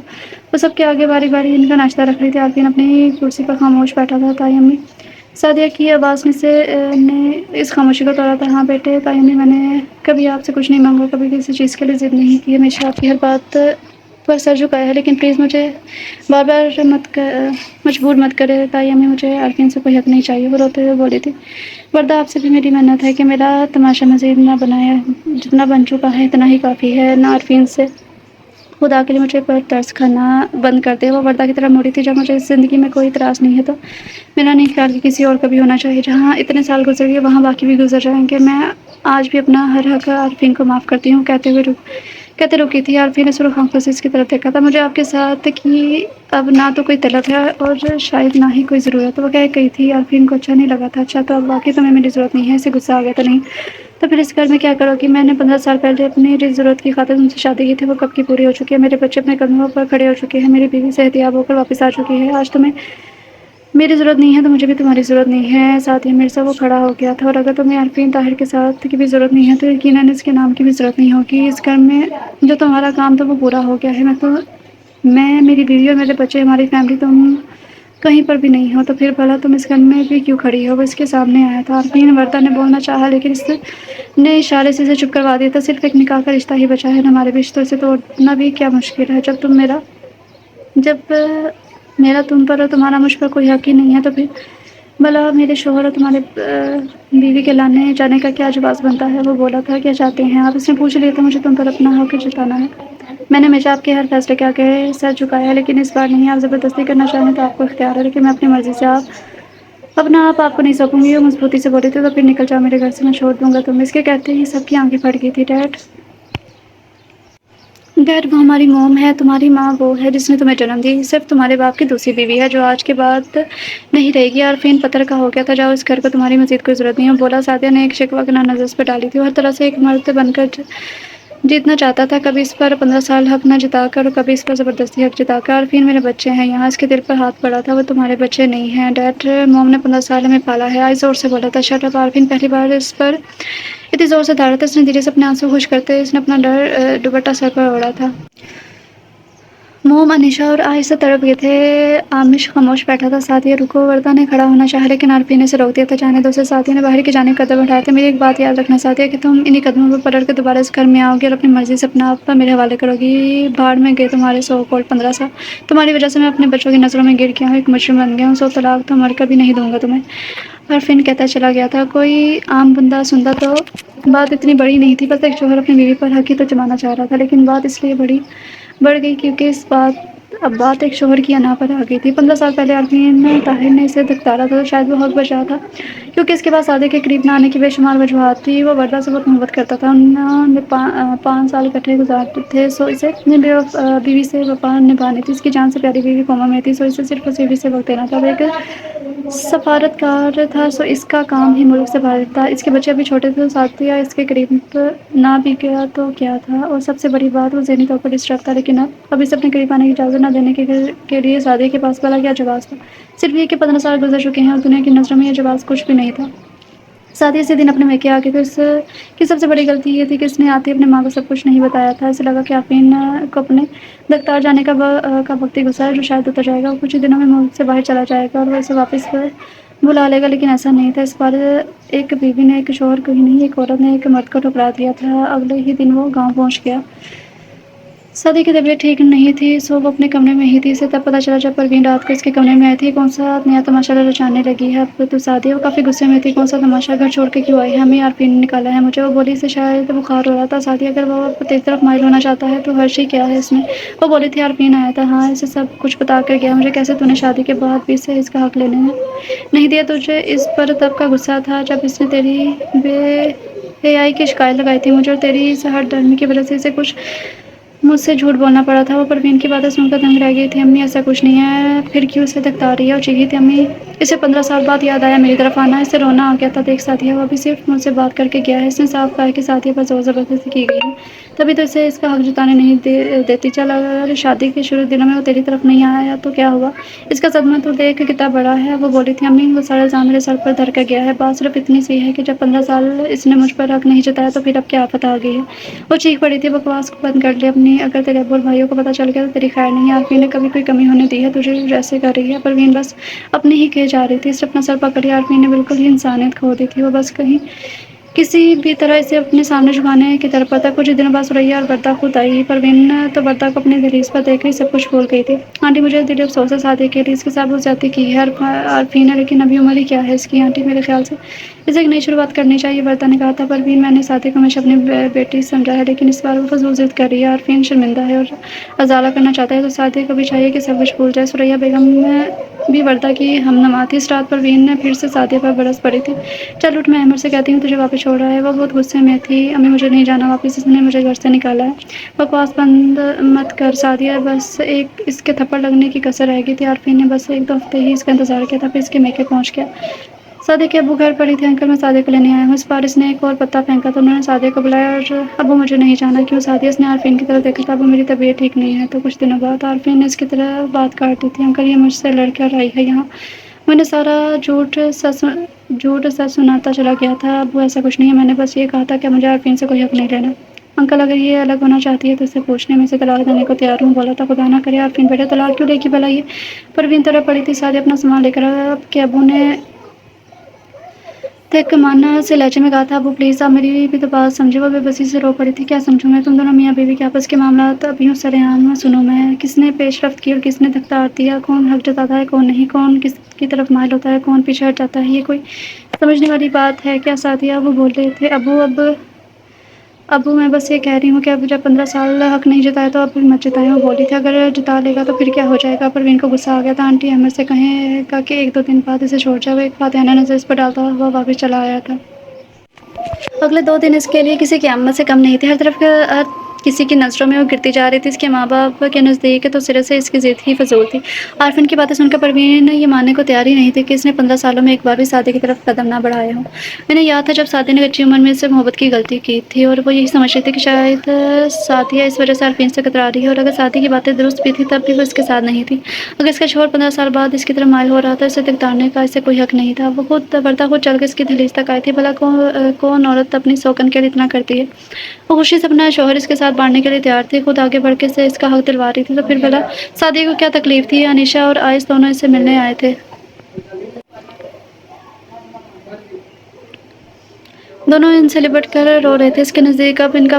وہ سب کے آگے باری باری ان کا ناشتہ رکھ رہی تھی۔ عارفین اپنی کرسی پر خاموش بیٹھا تھا۔ تائی امی سعدیہ کی آواز نے اس خاموشی کو توڑا تھا۔ ہاں بیٹے تائی امی، میں نے کبھی آپ سے کچھ نہیں مانگا، کبھی کسی چیز کے لیے ضد نہیں کی، ہمیشہ آپ کی ہر بات پر سر جھکایا ہے، لیکن پلیز مجھے بار بار مجبور مت کرے تائی امی، مجھے عارفین سے کوئی حق نہیں چاہیے، وہ روتے ہوئے بولی تھی۔ وردہ آپ سے بھی میری منت ہے کہ میرا تماشا مزید نہ بنائے، جتنا بن چکا ہے اتنا ہی کافی ہے، نہ عارفین سے، خدا کے لیے مجھے پر ترس کھانا بند کر دے۔ وہ وردہ کی طرف مڑی تھی، جب مجھے اس زندگی میں کوئی اعتراض نہیں ہے تو میرا نہیں خیال کہ کسی اور کا بھی ہونا چاہیے، جہاں اتنے سال گزر گئے وہاں باقی بھی گزر جائیں گے، میں آج بھی اپنا ہر حق عارفین کو معاف کرتی ہوں کہتے رکی تھی۔ عارفین نے سرخ آنکھوں سے اس کی طرف دیکھا تھا۔ مجھے آپ کے ساتھ کی اب نہ تو کوئی طلب ہے اور شاید نہ ہی کوئی ضرورت۔ وہ کہہ گئی تھی۔ عارفین کو اچھا نہیں لگا تھا۔ اچھا تو اب واقعی تمہیں میری ضرورت نہیں ہے؟ اسے غصہ آ گیا تھا۔ نہیں تو پھر اس گھر میں کیا کرو گی؟ میں نے 15 سال پہلے اپنی ضرورت کی خاطر تم سے شادی کی تھی، وہ کب کی پوری ہو چکی ہے۔ میرے بچے اپنے قدموں پر کھڑے ہو چکے ہیں، میری بیوی صحتیاب ہو کر واپس آ چکی ہے۔ آج تمہیں میری ضرورت نہیں ہے تو مجھے بھی تمہاری ضرورت نہیں ہے۔ ساتھ ہی مرزا وہ کھڑا ہو گیا تھا۔ اور اگر تمہیں عارفین طاہر کے ساتھ کی بھی ضرورت نہیں ہے تو یقیناً اس کے نام کی بھی ضرورت نہیں ہوگی۔ اس گھر میں جو تمہارا کام تھا وہ پورا ہو گیا ہے۔ میں میری بیوی اور میرے بچے، ہماری فیملی، تم کہیں پر بھی نہیں ہو تو پھر بھلا تم اس گھر میں بھی کیوں کھڑی ہو؟ وہ اس کے سامنے آیا تھا۔ عارفین وردہ نے بولنا چاہا لیکن اس نے اشارے سے اسے چپ کروا دیا تھا۔ صرف ایک نکاح کا رشتہ ہی بچا ہے ہمارے بیچ، تو اسے توڑنا بھی کیا مشکل ہے؟ جب میرا تم پر اور تمہارا مجھ پر کوئی حق ہی نہیں ہے تو پھر بھلا میرے شوہر اور تمہارے بیوی کے لانے جانے کا کیا جواز بنتا ہے؟ وہ بولا تھا۔ کیا چاہتے ہیں آپ؟ اس نے پوچھ لیا تھا۔ مجھے تم پر اپنا حق جتانا ہے۔ میں نے ہمیشہ آپ کے ہر فیصلے کے آگے سر جھکایا ہے لیکن اس بار نہیں۔ آپ زبردستی کرنا چاہیں تو آپ کو اختیار ہے لیکن میں اپنی مرضی سے اپنا آپ کو نہیں سونپوں گی۔ وہ مضبوطی سے بولی تھی۔ تو پھر نکل جاؤ میرے گھر سے، میں چھوڑ دوں گا تمہیں۔ اس کے کہتے ہی سب کی آنکھیں پھٹ گئی تھی۔ ڈیڈ وہ ہماری موم ہے، تمہاری ماں وہ ہے جس نے تمہیں جنم دی، صرف تمہارے باپ کی دوسری بیوی ہے جو آج کے بعد نہیں رہے گی۔ عارفین پتھر کا ہو گیا تھا۔ جاؤ، اس گھر کو تمہاری مزید کوئی ضرورت نہیں ہے، بولا۔ سعدیہ نے ایک شکوہ کنار نظر اس پر ڈالی تھی۔ وہ ہر طرح سے ایک مرد بن کر جیتنا چاہتا تھا، کبھی اس پر 15 سال حق نہ جتا کر اور کبھی اس پر زبردستی حق جتا کر۔ عارفین میرے بچے ہیں یہاں۔ اس کے دل پر ہاتھ پڑا تھا۔ وہ تمہارے بچے نہیں ہیں ڈیڈ، موم نے 15 سال ہمیں پالا ہے، آج زور سے بولا تھا۔ Shut up! عارفین پہلی بار اس پر اتنی زور سے دھاڑا تھا۔ اس نے دھیرے سے اپنے آنسو خشک کرتے اس نے اپنا دوپٹہ سر پر اوڑھا تھا۔ موم، انیشا اور آہستہ تڑپ گئے تھے۔ عامش خاموش بیٹھا تھا۔ سعدیہ رکو! وردہ نے کھڑا ہونا چاہا لیکن عارفین نے اسے روک دیا تھا۔ جانے دو اسے۔ سعدیہ نے باہر کی جانب قدم بڑھایا تھا۔ میری ایک بات یاد رکھنا سعدیہ کہ تم انہی قدموں پر پلٹ کر دوبارہ اس گھر میں آؤ گی اور اپنی مرضی سے اپنا آپ میرے حوالے کرو گی۔ بھاڑ میں گئے تمہارے سو کالڈ 15 سال۔ تمہاری وجہ سے میں اپنے بچوں کی نظروں میں گر گیا ہوں، ایک مجرم بن گیا ہوں۔ سو طلاق تو مر کر بھی نہیں دوں گا تمہیں، عارفین کہتا چلا گیا تھا۔ کوئی عام بندہ سنتا تو بات اتنی بڑی نہیں تھی، بس ایک شوہر اپنی بیوی پر حق ہی تو جمانا چاہ رہا تھا، لیکن بات اس لیے بڑھ گئی کیونکہ اب بات ایک شوہر کی انا پر آ گئی تھی۔ 15 سال پہلے عارفین طاہر نے اسے دھتکارا تھا تو شاید وہ حق بچا تھا کیونکہ اس کے پاس سعدیہ کے قریب نہ آنے کی بے شمار وجوہات تھی۔ وہ وردہ سے بہت محبت کرتا تھا، انہوں نے 5 سال اکٹھے گزارے تھے، سو اسے اپنی بیوی سے وفا نبھانی تھی۔ اس کی جان سے پیاری بیوی کوما میں تھی، سو اسے صرف اس بیوی سے وقت دینا تھا۔ وہ ایک سفارتکار تھا، سو اس کا کام ہی ملک سے باہر تھا۔ اس کے بچے ابھی چھوٹے تھے، تو سعدیہ اس کے قریب نہ بھی گیا تو کیا تھا؟ اور سب سے بڑی بات، وہ ذہنی طور پر ڈسٹرب تھا، لیکن اب اسے اپنے قریب آنے کی اجازت نہ دینے کے لیے سعدیہ کے پاس بھلا کیا جواز تھا؟ صرف یہ کہ 15 سال گزر چکے ہیں اور دنیا کی نظروں میں یہ جواز کچھ بھی نہیں تھا۔ سعدیہ اسی دن اپنے میکے آ گئی تھی۔ اس کی سب سے بڑی غلطی یہ تھی کہ اس نے آتے اپنے ماں کو سب کچھ نہیں بتایا تھا۔ اسے لگا کہ عارفین کو اپنے دختار جانے کا وقت ہی گزرا ہے جو شاید اتر جائے گا، وہ کچھ ہی دنوں میں ملک سے باہر چلا جائے گا اور وہ اسے واپس بلا لے گا، لیکن ایسا نہیں تھا۔ اس بار ایک بیوی نے ایک شوہر کو ہی نہیں، ایک عورت نے ایک مرد کو ٹھکرا دیا تھا۔ اگلے ہی دن وہ گاؤں پہنچ گیا۔ سعدیہ کی طبیعت ٹھیک نہیں تھی، سو وہ اپنے کمرے میں ہی تھی۔ اسے تب پتہ چلا جب پروین رات کو اس کے کمرے میں آئی تھی۔ کون سا نیا تماشا رچانے لگی ہے اب تو سعدیہ؟ وہ کافی غصے میں تھی۔ کون سا تماشا؟ گھر چھوڑ کے کیوں آئی ہے؟ ہمیں عارفین نے نکالا ہے مجھے، وہ بولی۔ اسے شاید بخار ہو رہا تھا۔ سعدیہ، اگر وہ تیری طرف مائل ہونا چاہتا ہے تو حرج ہی کیا ہے اس میں؟ وہ بولی تھی۔ عارفین آیا تھا، ہاں، اسے سب کچھ بتا کر گیا مجھے۔ کیسے؟ تو نے شادی کے بعد بھی اسے اس کا حق لینے نہیں دیا؟ تجھے اس پر تب کا غصہ تھا جب اس نے تیری بے حیائی کی شکایت لگائی تھی مجھے، اور تیری اس ہٹ ڈرمی کی وجہ سے اسے مجھ سے جھوٹ بولنا پڑا تھا۔ وہ پروین کی باتیں سن کر دنگ رہ گئی تھی۔ امی، ایسا کچھ نہیں ہے، پھر کیوں اسے دھکا رہی ہے؟ وہ چیخی تھی۔ امی، اسے 15 سال بعد یاد آیا میری طرف آنا، اسے رونا آ گیا تھا۔ دیکھ سعدیہ، وہ ابھی صرف مجھ سے بات کر کے گیا ہے۔ اس نے صاف کہا کہ سعدیہ پر زور زبردستی کی گئی ہے، تبھی تو اسے اس کا حق جتانے نہیں دیتی۔ چل، اگر شادی کے شروع دنوں میں وہ تیری طرف نہیں آیا تو کیا ہوا؟ اس کا صدمہ تو دیکھ کتنا بڑا ہے، وہ بولی تھی۔ امی، وہ سارا الزام میرے سر پر دھر کر گیا ہے، بات صرف اتنی سی ہے کہ جب 15 سال اس نے مجھ پر حق نہیں جتایا تو پھر اب کیا آفت آ گئی ہے؟ وہ چیخ پڑی تھی۔ بکواس کو بند کر لے اپنی، اگر تیرے ابو اور بھائیوں کو پتہ چل گیا تو تیری خیر نہیں۔ عارفین نے کبھی کوئی کمی ہونے دی ہے تجھے جیسے کر رہی ہے؟ پروین بس اپنی ہی کہے جا رہی تھی۔ اس نے اپنا سر پکڑ لیا۔ عارفین نے بالکل ہی انسانیت کھو دی تھی۔ وہ بس کہیں کسی بھی طرح اسے اپنے سامنے جھکانے کی تڑپ تھا۔ کچھ دنوں بعد سریا اور وردہ خود آئی۔ پروین تو وردہ کو اپنی دہلیز پر دیکھ کر سب کچھ بھول گئی تھی۔ آنٹی، مجھے دلی افسوس ہے سعدیہ کے لیے، اس کے ساتھ بہت زیادتی کی ہے عارفین نے، لیکن ابھی عمر ہی کیا ہے اس کی آنٹی، میرے خیال سے اسے ایک نئی شروعات کرنی چاہیے، وردہ نے کہا تھا۔ پروین، میں نے سعدیہ کو ہمیشہ اپنی بیٹی سمجھا ہے لیکن اس بار وہ فضول ضد کر رہی ہے۔ عارفین شرمندہ ہے اور ازالہ کرنا چاہتا ہے تو سعدیہ کو بھی چاہیے کہ سب کچھ بھول جائے۔ سریا بیگم بھی وردہ کی ہمنما تھی۔ اس رات پروین نے پھر سے سعدیہ پر برس پڑی تھی۔ چل اٹھ، میں احمد سے کہتی ہوں تجھے واپس چھوڑ رہا ہے۔ وہ بہت غصے میں تھی۔ امی مجھے نہیں جانا واپس، اس نے مجھے گھر سے نکالا ہے۔ بکواس بند مت کر سعدیہ، بس ایک اس کے تھپڑ لگنے کی کسر رہ گئی تھی۔ عارفین نے بس ایک دو ہفتے ہی اس کا انتظار کیا تھا، پھر اس کے میکے پہنچ گیا۔ سعدیہ کے ابو گھر پر ہی تھے۔ انکل میں سعدیہ کو لینے آیا ہوں۔ اس فارس نے ایک اور پتا پھینکا تو انہوں نے سعدیہ کو بلایا اور ابو مجھے نہیں جانا۔ کیوں سعدیہ؟ اس نے عارفین کی طرف دیکھا تو ابو میری طبیعت ٹھیک نہیں ہے۔ تو کچھ دنوں بعد عارفین نے اس کی طرف بات کاٹ دی تھی۔ انکل یہ مجھ سے لڑ کر آئی ہے یہاں؟ میں نے سارا جھوٹ سچ سناتا چلا گیا تھا۔ ابو ایسا کچھ نہیں ہے، میں نے بس یہ کہا تھا کہ مجھے عارفین سے کوئی حق نہیں لینا۔ انکل اگر یہ الگ ہونا چاہتی ہے تو اسے پوچھنے میں سے طلاق دینے کو تیار ہوں۔ بولا تھا خدا نہ کرے عارفین بیٹا طلاق کیوں دے گی بھلا یہ؟ پروین طرح پڑی تھی سعدیہ اپنا سامان لے کر۔ اب کے ابو نے ترکمانہ سے لہجے میں کہا تھا ابو پلیز آپ میری بھی تو بات سمجھے۔ وہ بے بسی سے رو پڑی تھی۔ کیا سمجھوں میں؟ تم دونوں میاں بیوی کے آپس کے معاملات اب یوں سر عام سنو میں، کس نے پیش رفت کی اور کس نے اختیار دیا، کون حق جتاتا ہے کون نہیں، کون کس کی طرف مائل ہوتا ہے کون پیچھے ہٹ جاتا ہے، یہ کوئی سمجھنے والی بات ہے کیا سعدیہ؟ وہ بول رہے تھے ابو میں بس یہ کہہ رہی ہوں کہ اب جب 15 سال حق نہیں جتایا تو اب بھی مت جتائیں۔ وہ بولی تھی اگر جتا لے گا تو پھر کیا ہو جائے گا؟ پروین کو غصہ آ گیا تھا۔ آنٹی احمد سے کہے گا کہ ایک دو دن بعد اسے چھوڑ جائے۔ وہ ایک فاتحانہ نظر اس پر ڈالتا ہوا واپس چلا آیا تھا۔ اگلے 2 دن اس کے لیے کسی قیامت سے کم نہیں تھے۔ ہر طرف ہر کسی کی نظروں میں وہ گرتی جا رہی تھی۔ اس کے ماں باپ کے نزدیک تو سرے سے اس کی ضد ہی فضول تھی۔ عارفین کی باتیں سن کر پروین یہ ماننے کو تیار ہی نہیں تھی کہ اس نے 15 سالوں میں ایک بار بھی سعدیہ کی طرف قدم نہ بڑھائے ہوں۔ انہیں یاد تھا جب سعدیہ نے کچی عمر میں اس سے محبت کی غلطی کی تھی اور وہ یہی سمجھ رہی تھی کہ شاید سعدیہ اس وجہ سے عارفین سے کترا رہی ہے، اور اگر سعدیہ کی باتیں درست بھی تھی تب بھی وہ اس کے ساتھ نہیں تھی۔ اگر اس کا شوہر 15 سال بعد اس کی طرف مائل ہو رہا تھا، اسے تکرانے کا اسے کوئی حق نہیں تھا۔ وہ خود بردہ خود چل کے اس کی دہلیز تک آئی تھی۔ بھلا کون عورت اپنی سوکن کے لیے اتنا کرتی ہے؟ وہ خوشی سے اپنا شوہر اس کے ساتھ بانٹنے کے لیے تیار تھی، خود آگے بڑھ کے اسے اس کا حق دلوا رہی تھی۔ تو پھر بھلا سعدیہ کو کیا تکلیف تھی؟ انیشہ اور آئس دونوں اس سے ملنے آئے تھے۔ دونوں ان سے لپٹ کر رو رہے تھے۔ اس کے نزدیک اب ان کا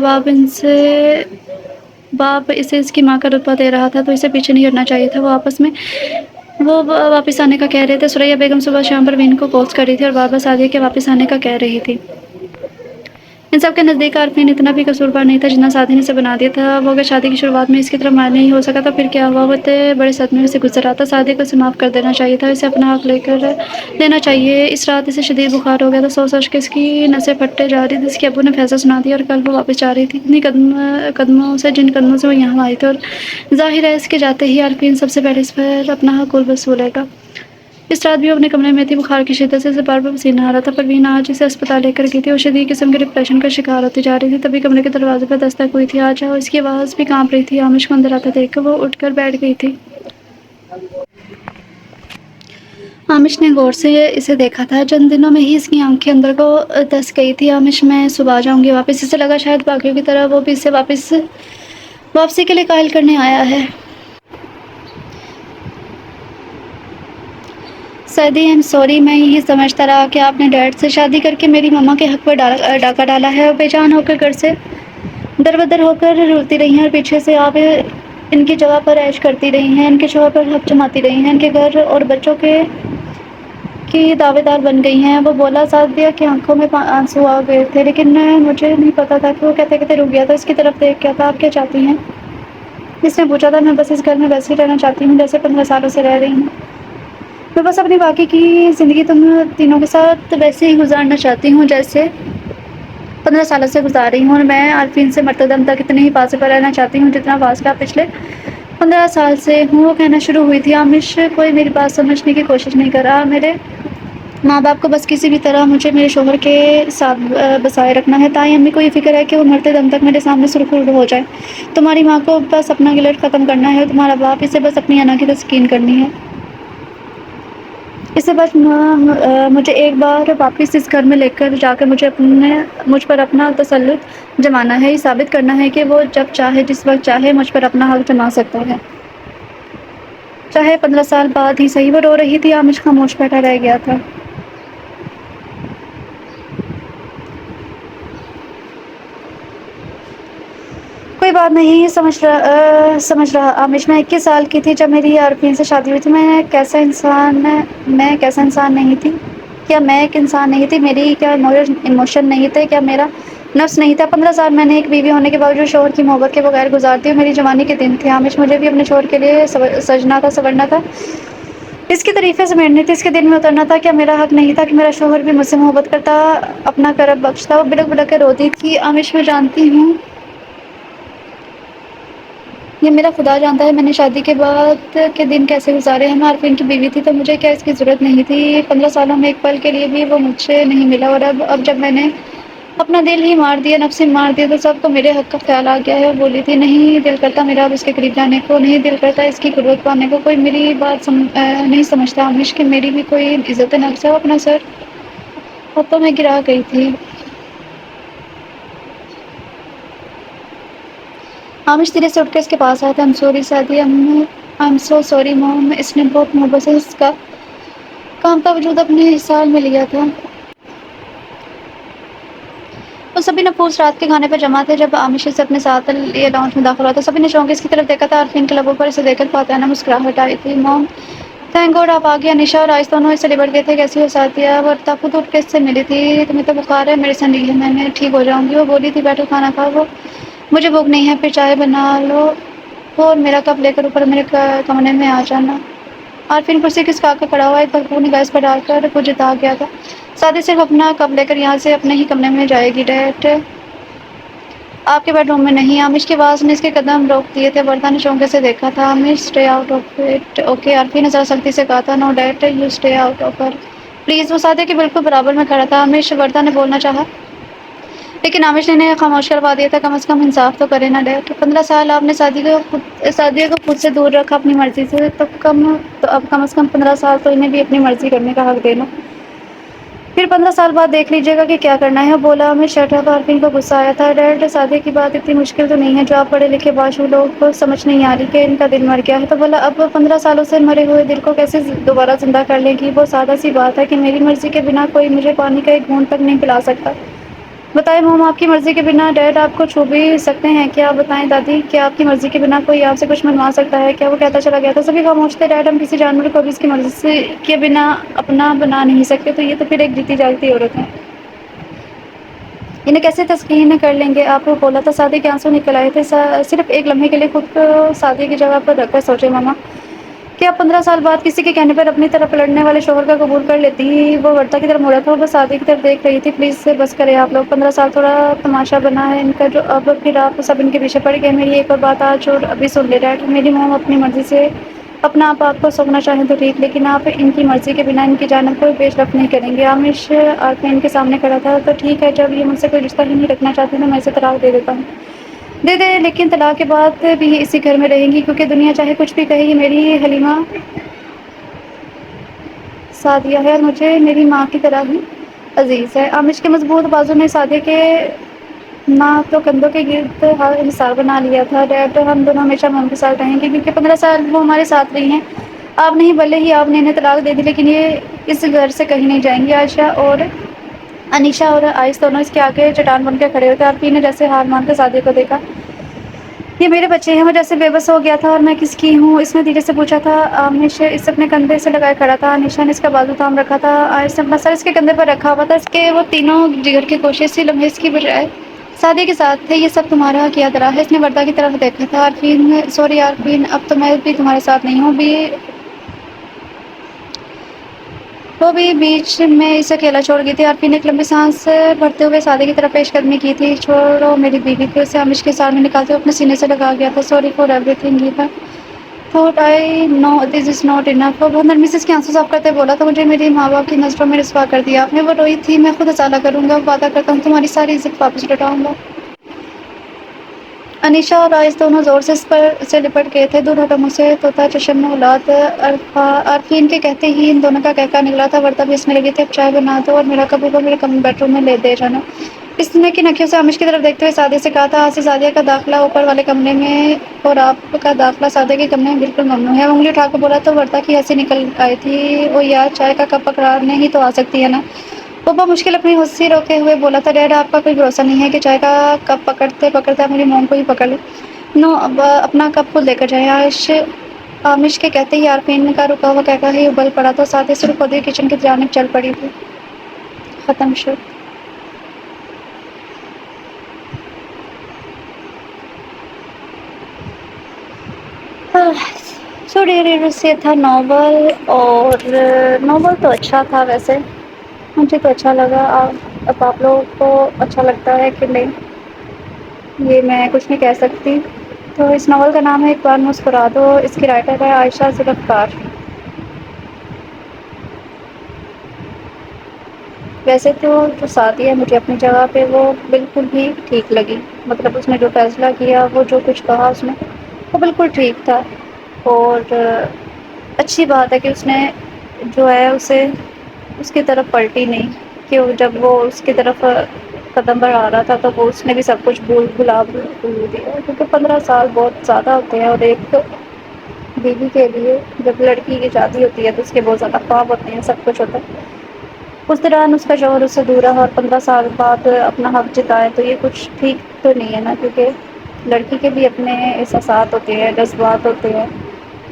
باپ اسے اس کی ماں کا رتبہ دے رہا تھا تو اسے پیچھے نہیں ہٹنا چاہیے تھا۔ وہ واپس آنے کا کہہ رہے تھے۔ ثریا بیگم صبح شام پروین کو کالز کر رہی تھی اور بار بار سعدیہ کے واپس آنے کا کہہ رہی تھی۔ ان سب کے نزدیک عارفین اتنا بھی قصوروار نہیں تھا جتنا سعدیہ نے اسے بنا دیا تھا۔ وہ اگر شادی کی شروعات میں اس کی طرف مائل نہیں ہو سکا تو پھر کیا ہوا؟ وہ اتنے بڑے صدمے میں سے گزر رہا تھا۔ سعدیہ کو اسے معاف کر دینا چاہیے تھا، اسے اپنا حق لے کر لینا چاہیے۔ اس رات اسے شدید بخار ہو گیا تھا۔ سوچ کے اس کی نسیں پھٹے جا رہی تھی۔ اس کے ابو نے فیصلہ سنا دیا اور کل وہ واپس جا رہی تھی جن قدموں سے وہ یہاں آئی تھی، اور ظاہر ہے اس کے جاتے ہی عارفین سب سے پہلے اس پر اپنا حق وصولے گا۔ اس رات بھی وہ اپنے کمرے میں تھی۔ بخار کی شدت سے اسے بار بار پسینہ آ رہا تھا۔ پروین آج اسے اسپتال لے کر گئی تھی اور شدید قسم کے ڈپریشن کا شکار ہوتی جا رہی تھی۔ تبھی کمرے کے دروازے پر دستک ہوئی تھی۔ آج آؤ، اس کی آواز بھی کانپ رہی تھی۔ عامش کو اندر آتے دیکھ کر وہ اٹھ کر بیٹھ گئی تھی۔ عامش نے غور سے اسے دیکھا تھا۔ چند دنوں میں ہی اس کی آنکھیں اندر کو دھس گئی تھی۔ عامش میں صبح آ جاؤں گی واپس۔ اسے لگا شاید باقیوں کی طرح وہ بھی اسے واپسی کے لیے قائل کرنے آیا ہے۔ سعدی ایم سوری، میں یہی سمجھتا رہا کہ آپ نے ڈیڈ سے شادی کر کے میری ماما کے حق پر ڈاکہ ڈالا ہے، اور بے جان ہو کر گھر سے در ہو کر روتی رہی ہیں، اور پیچھے سے آپ ان کی جگہ پر عیش کرتی رہی ہیں، ان کے شوہر پر حق جماتی رہی ہیں، ان کے گھر اور بچوں کی دعوے دار بن گئی ہیں۔ وہ بولا۔ سعدیہ کی آنکھوں میں آنسو آ گئے تھے۔ لیکن مجھے نہیں پتا تھا کہ وہ کہتے کہتے رک گیا تھا۔ اس کی طرف دیکھ کیا تھا؟ آپ کیا چاہتی ہیں؟ اس نے پوچھا تھا۔ میں بس اس گھر میں ویسے ہی رہنا چاہتی ہوں جیسے 15 سالوں سے رہ رہی ہوں۔ میں بس اپنی باقی کی زندگی تم تینوں کے ساتھ ویسے ہی گزارنا چاہتی ہوں جیسے 15 سالوں سے گزار رہی ہوں، اور میں عارفین سے مرتے دم تک اتنے ہی فاصلے پر رہنا چاہتی ہوں جتنا فاصلہ پچھلے 15 سال سے ہوں۔ وہ کہنا شروع ہوئی تھی۔ عامش کوئی میری بات سمجھنے کی کوشش نہیں کر رہا۔ میرے ماں باپ کو بس کسی بھی طرح مجھے میرے شوہر کے ساتھ بسائے رکھنا ہے۔ تائیں امی کو یہ فکر ہے کہ وہ مرتے دم تک میرے سامنے سرخرو ہو جائے۔ تمہاری ماں کو بس اپنا گلٹ ختم کرنا ہے، اور تمہارا باپ اسے بس اپنی انا کی تسکین کرنی ہے۔ اسے بس مجھے ایک بار واپس اس گھر میں لے کر جا کر مجھ پر اپنا تسلط جمانا ہے۔ یہ ثابت کرنا ہے کہ وہ جب چاہے جس وقت چاہے مجھ پر اپنا حق جما سکتا ہے، چاہے 15 سال بعد ہی صحیح۔ وہ رو رہی تھی۔ عامش خاموش بیٹھا رہ گیا تھا۔ کوئی بات نہیں سمجھ رہا عامش۔ میں 21 سال کی تھی جب میری عارفین سے شادی ہوئی تھی۔ میں کیسا انسان نہیں تھی؟ کیا میں ایک انسان نہیں تھی؟ میری کیا ایموشن نہیں تھے؟ کیا میرا نفس نہیں تھا؟ 15 سال میں نے ایک بیوی ہونے کے باوجود شوہر کی محبت کے بغیر گزار دی، اور میری جوانی کے دن تھے عامش۔ مجھے بھی اپنے شوہر کے لیے سجنا تھا، سنورنا تھا۔ اس کی تعریفیں سمیٹنی تھی، اس کے دل میں اترنا تھا، کیا میرا حق نہیں تھا کہ میرا شوہر بھی مجھ سے محبت کرتا، اپنا کرب بخشتا؟ وہ بڑک بڑک کے روتی تھی، آمش میں جانتی ہوں یہ میرا خدا جانتا ہے میں نے شادی کے بعد کے دن کیسے گزارے ہیں، میں عارفین کی بیوی تھی تو مجھے کیا اس کی ضرورت نہیں تھی، 15 سالوں میں ایک پل کے لیے بھی وہ مجھ سے نہیں ملا، اور اب جب میں نے اپنا دل ہی مار دیا، نفس ہی مار دیا، تو سب کو میرے حق کا خیال آ گیا ہے۔ وہ بولی تھی، نہیں دل کرتا میرا اب اس کے قریب جانے کو، نہیں دل کرتا اس کی قربت پانے کو، کوئی میری بات نہیں سمجھتا آمش کہ میری بھی کوئی عزت نفس ہے۔ اپنا سر اب تو میں گرا گئی تھی۔ آمش دھیرے سے اٹھ کے اس کے پاس آیا تھا، sorry Sadia, I am so sorry mom, اس نے بہت محبت سے اس کا کانپتا وجود اپنے حصار میں لیا تھا۔ وہ سبھی نفوس رات کے کھانے پر جمع تھے جب آمش سے اپنے ساتھ لیے لاؤنج میں داخل ہوا تو سبھی نے چونکے اس کی طرف دیکھا تھا، عارفین کے لبوں پر اسے دیکھ کر فاتحانہ مسکراہٹ آئی تھی۔ موم تھینک گاڈ آپ آ گئے۔ انیشا اور آئس دونوں اس سے لبڑ گئے تھے، کیسی ہو سعدیہ؟ ورتا خود اٹھ کے اس سے ملی تھی، تمہیں تو بخار ہے، میڈیسن لی ہے میں نے، ٹھیک ہو جاؤں گی۔ وہ بولی تھی، بیٹھو کھانا کھاؤ۔ وہ مجھے بھوک نہیں ہے، پھر چائے بنا لو اور میرا کپ لے کر اوپر میرے کمرے میں آ جانا۔ عارفین کرسی کھسکا کر کھڑا ہوا، ایک بھرپور نگاہ اس پر ڈال کر وہ جتا گیا تھا، سعدیہ صرف اپنا کپ لے کر یہاں سے اپنے ہی کمرے میں جائے گی، ڈیٹ آپ کے بیڈ روم میں نہیں۔ آمش کی آواز نے اس کے قدم روک دیے تھے، وردا نے چونکے سے دیکھا تھا۔ Aamish stay out of it okay, Arfeen نے ذرا سختی سے کہا تھا، no date you stay out of her please. وہ سعدیہ کے بالکل برابر میں کھڑا تھا۔ آمش، وردا نے بولنا چاہا لیکن آمش نے انہیں خاموش کروا دیا تھا، کم از کم انصاف تو کرے نا ڈیٹ، 15 سال آپ نے سعدیہ کو خود سے دور رکھا اپنی مرضی سے، تو اب کم از کم 15 سال تو انہیں بھی اپنی مرضی کرنے کا حق دینا، پھر 15 سال بعد دیکھ لیجیے گا کہ کیا کرنا ہے۔ بولا ہمیں شرٹ اپ، عارفین کو غصہ آیا تھا، ڈیڈ سعدیہ کی بات اتنی مشکل تو نہیں ہے جو آپ پڑھے لکھے باشعور لوگوں کو سمجھ نہیں آ رہی کہ ان کا دل مر گیا ہے، تو بولا اب 15 سالوں سے مرے ہوئے دل کو کیسے دوبارہ زندہ کر لیں گی؟ وہ سادہ سی بات ہے کہ میری مرضی کے بنا کوئی مجھے پانی کا ایک گھونٹ تک نہیں پلا سکتا۔ بتائیں موم، آپ کی مرضی کے بنا ڈیڈ آپ کو چھو بھی سکتے ہیں کیا؟ بتائیں دادی، کیا آپ کی مرضی کے بنا کوئی آپ سے کچھ منوا سکتا ہے کیا؟ وہ کہتا چلا گیا تھا، سبھی خاموش تھے۔ ڈیڈ، ہم کسی جانور کو بھی اس کی مرضی کے بنا اپنا بنا نہیں سکتے، تو یہ تو پھر ایک جیتی جاگتی عورت ہے، انہیں کیسے تسکین کر لیں گے آپ؟ وہ بولا تھا، سعدیہ کے آنسو نکل آئے تھے، صرف ایک لمحے کے لیے خود کو سعدیہ کی جگہ پر رکھ کر سوچے ماما، کیا آپ 15 سال بعد کسی کے کہنے پر اپنی طرف لڑنے والے شوہر کا قبول کر لیتی؟ وہ ورتا کی طرف مڑا تھا، وہ سعدیہ کی طرف دیکھ رہی تھی، پلیز بس کرے آپ لوگ، 15 سال تھوڑا تماشا بنا ہے ان کا جو اب پھر آپ سب ان کے پیچھے پڑ گئے۔ میری ایک اور بات آج اور ابھی سن لے ڈیڈ، میری موم اپنی مرضی سے اپنا آپ کو سونپنا چاہیں تو ٹھیک، لیکن آپ ان کی مرضی کے بنا ان کی جانب کوئی پیش رفت نہیں کریں گے۔ آمش عارفین کے سامنے کھڑا تھا، تو ٹھیک ہے، جب یہ مجھ سے کوئی رشتہ ہی نہیں رکھنا چاہتی تو میں اسے طلاق دے دیتا ہوں، دے دے، لیکن طلاق کے بعد بھی اسی گھر میں رہیں گی، کیونکہ دنیا چاہے کچھ بھی کہے، یہ میری حلیمہ سعدیہ ہے اور مجھے میری ماں کی طرح ہی عزیز ہے۔ آمش کے مضبوط بازو نے سعدیہ کے نہ تو کندھوں کے گرد حصار بنا لیا تھا۔ ڈیڈ، ہم دونوں ہمیشہ موم کے ساتھ رہیں گے، کیونکہ 15 سال وہ ہمارے ساتھ رہی ہیں، آپ نہیں، بھلے ہی آپ نے انہیں طلاق دے دی لیکن یہ اس گھر سے کہیں نہیں جائیں گی۔ عائشہ اور انیشا اور آئس دونوں اس کے آگے چٹان بن کے کھڑے ہوئے تھے، عارفین نے جیسے ہار مان کر سعدیہ کو دیکھا، یہ میرے بچے ہیں، وہ جیسے بے بس ہو گیا تھا، اور میں کس کی ہوں؟ اس نے دھیرے سے پوچھا تھا۔ آمش اس اپنے کندھے سے لگائے کھڑا تھا، انیشا نے اس کا بازو تھام رکھا تھا، آئس نے اپنا سر اس کے کندھے پر رکھا ہوا تھا، اس کے وہ تینوں جگر کے گوشے اسی لمحے اس کی بجائے سعدیہ کے ساتھ تھے، یہ سب تمہارا کیا طرح ہے؟ اس نے وردا کی طرف دیکھا تھا۔ عارفین، سوری عارفین، اب تو میں بھی تمہارے ساتھ نہیں ہوں، وہ بھی بیچ میں اسے اکیلا چھوڑ گئی تھی۔ عارفین نے ایک لمبی سانس بھرتے ہوئے سعدیہ کی طرف پیش قدمی کی تھی، چھوڑو میری بیوی کو، اسے آمش کے سامنے نکالتے ہوئے اپنے سینے سے لگا گیا تھا، sorry for every thing even thought I know this is not enough. وہ بہت نرمی سے اس کے آنسو صاف کرتے بولا تھا، مجھے میری ماں باپ کی نظروں میں رسوا کر دیا آپ نے، وہ روئی تھی، میں خود ازالہ کروں گا، وعدہ کرتا ہوں تمہاری ساری عزت واپس لوٹاؤں گا۔ انیشا اور آئس دونوں زور سے اس پر سے لپٹ گئے تھے، دونوں کا منہ سے طوطا چشم میں اولاد۔ عارفین کے کہتے ہی ان دونوں کا قہقہ نکلا تھا، وردا بھی اس میں لگی تھی، اب چائے بنا دو اور میرا کپ کو میرے بیڈ روم میں لے دے جانا۔ اس نے کن آنکھوں سے آمش کی طرف دیکھتے ہوئے سعدیہ سے کہا تھا، آج سے سعدیہ کا داخلہ اوپر والے کمرے میں اور آپ کا داخلہ سعدیہ کے کمرے میں بالکل ممنوع ہے۔ وہ انگلی اٹھا کر بولا تو وردا کی ہنسی نکل آئی تھی، او یار، چائے کا کپ پکڑانے ہی تو آ سکتی ہے نا؟ وہ بمشکل اپنی ہنسی روکے ہوئے بولا تھا، ڈیڈ آپ کا کوئی بھروسہ نہیں ہے کہ چائے کا کپ پکڑتے پکڑتے آپ میری موم کو ہی پکڑ لیں، نو، اب اپنا کپ خود لے کر جائیں۔ آمش کے کہتے ہی عارفین کا رکا ہوا قہقہ ہی ابل پڑا تھا، سعدیہ سے رک ہوتے ہوئے کچن کی جانب چل پڑی تھی۔ ختم شد۔ سو ڈیری سے تھا ناول، اور ناول تو اچھا تھا ویسے، مجھے تو اچھا لگا۔ اب آپ لوگوں کو اچھا لگتا ہے کہ نہیں یہ میں کچھ نہیں کہہ سکتی۔ تو اس ناول کا نام ہے ایک بار مسکرا دو، اس کی رائٹر ہے عائشہ ذوالفقار۔ ویسے تو جو شادی ہے مجھے اپنی جگہ پہ وہ بالکل بھی ٹھیک لگی، مطلب اس نے جو فیصلہ کیا، وہ جو کچھ کہا اس نے، وہ بالکل ٹھیک تھا۔ اور اچھی بات ہے کہ اس نے جو ہے اسے اس کی طرف پلٹی نہیں، کہ جب وہ اس کی طرف قدم بڑھا رہا تھا تو وہ اس نے بھی سب کچھ بھول دیا، کیونکہ 15 سال بہت زیادہ ہوتے ہیں، اور ایک بیوی کے لیے جب لڑکی کی شادی ہوتی ہے تو اس کے بہت زیادہ خواب ہوتے ہیں، سب کچھ ہوتا ہے۔ اس دوران اس کا شوہر اس سے دور رہا اور 15 سال بعد اپنا حق جتائے، تو یہ کچھ ٹھیک تو نہیں ہے نا، کیونکہ لڑکی کے بھی اپنے احساسات ہوتے ہیں، جذبات ہوتے ہیں۔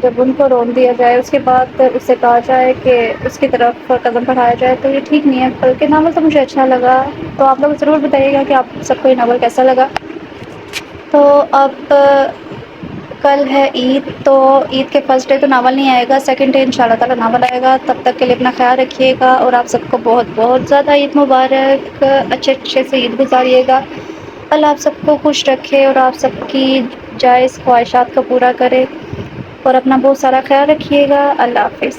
جب ان کو رون دیا جائے اس کے بعد اس سے کہا جائے کہ اس کی طرف قدم بڑھایا جائے، تو یہ ٹھیک نہیں ہے۔ بلکہ ناول تو مجھے اچھا لگا، تو آپ لوگ ضرور بتائیے گا کہ آپ سب کو یہ ناول کیسا لگا۔ تو اب کل ہے عید، تو عید کے فرسٹ ڈے تو ناول نہیں آئے گا، سیکنڈ ڈے ان شاء اللہ تعالیٰ ناول آئے گا۔ تب تک کے لیے اپنا خیال رکھیے گا، اور آپ سب کو بہت بہت زیادہ عید مبارک، اچھے سے عید گزاریے گا۔ اللہ آپ سب کو خوش رکھے اور آپ سب کی جائز خواہشات کو پورا کرے، اور اپنا بہت سارا خیال رکھیے گا۔ اللہ حافظ۔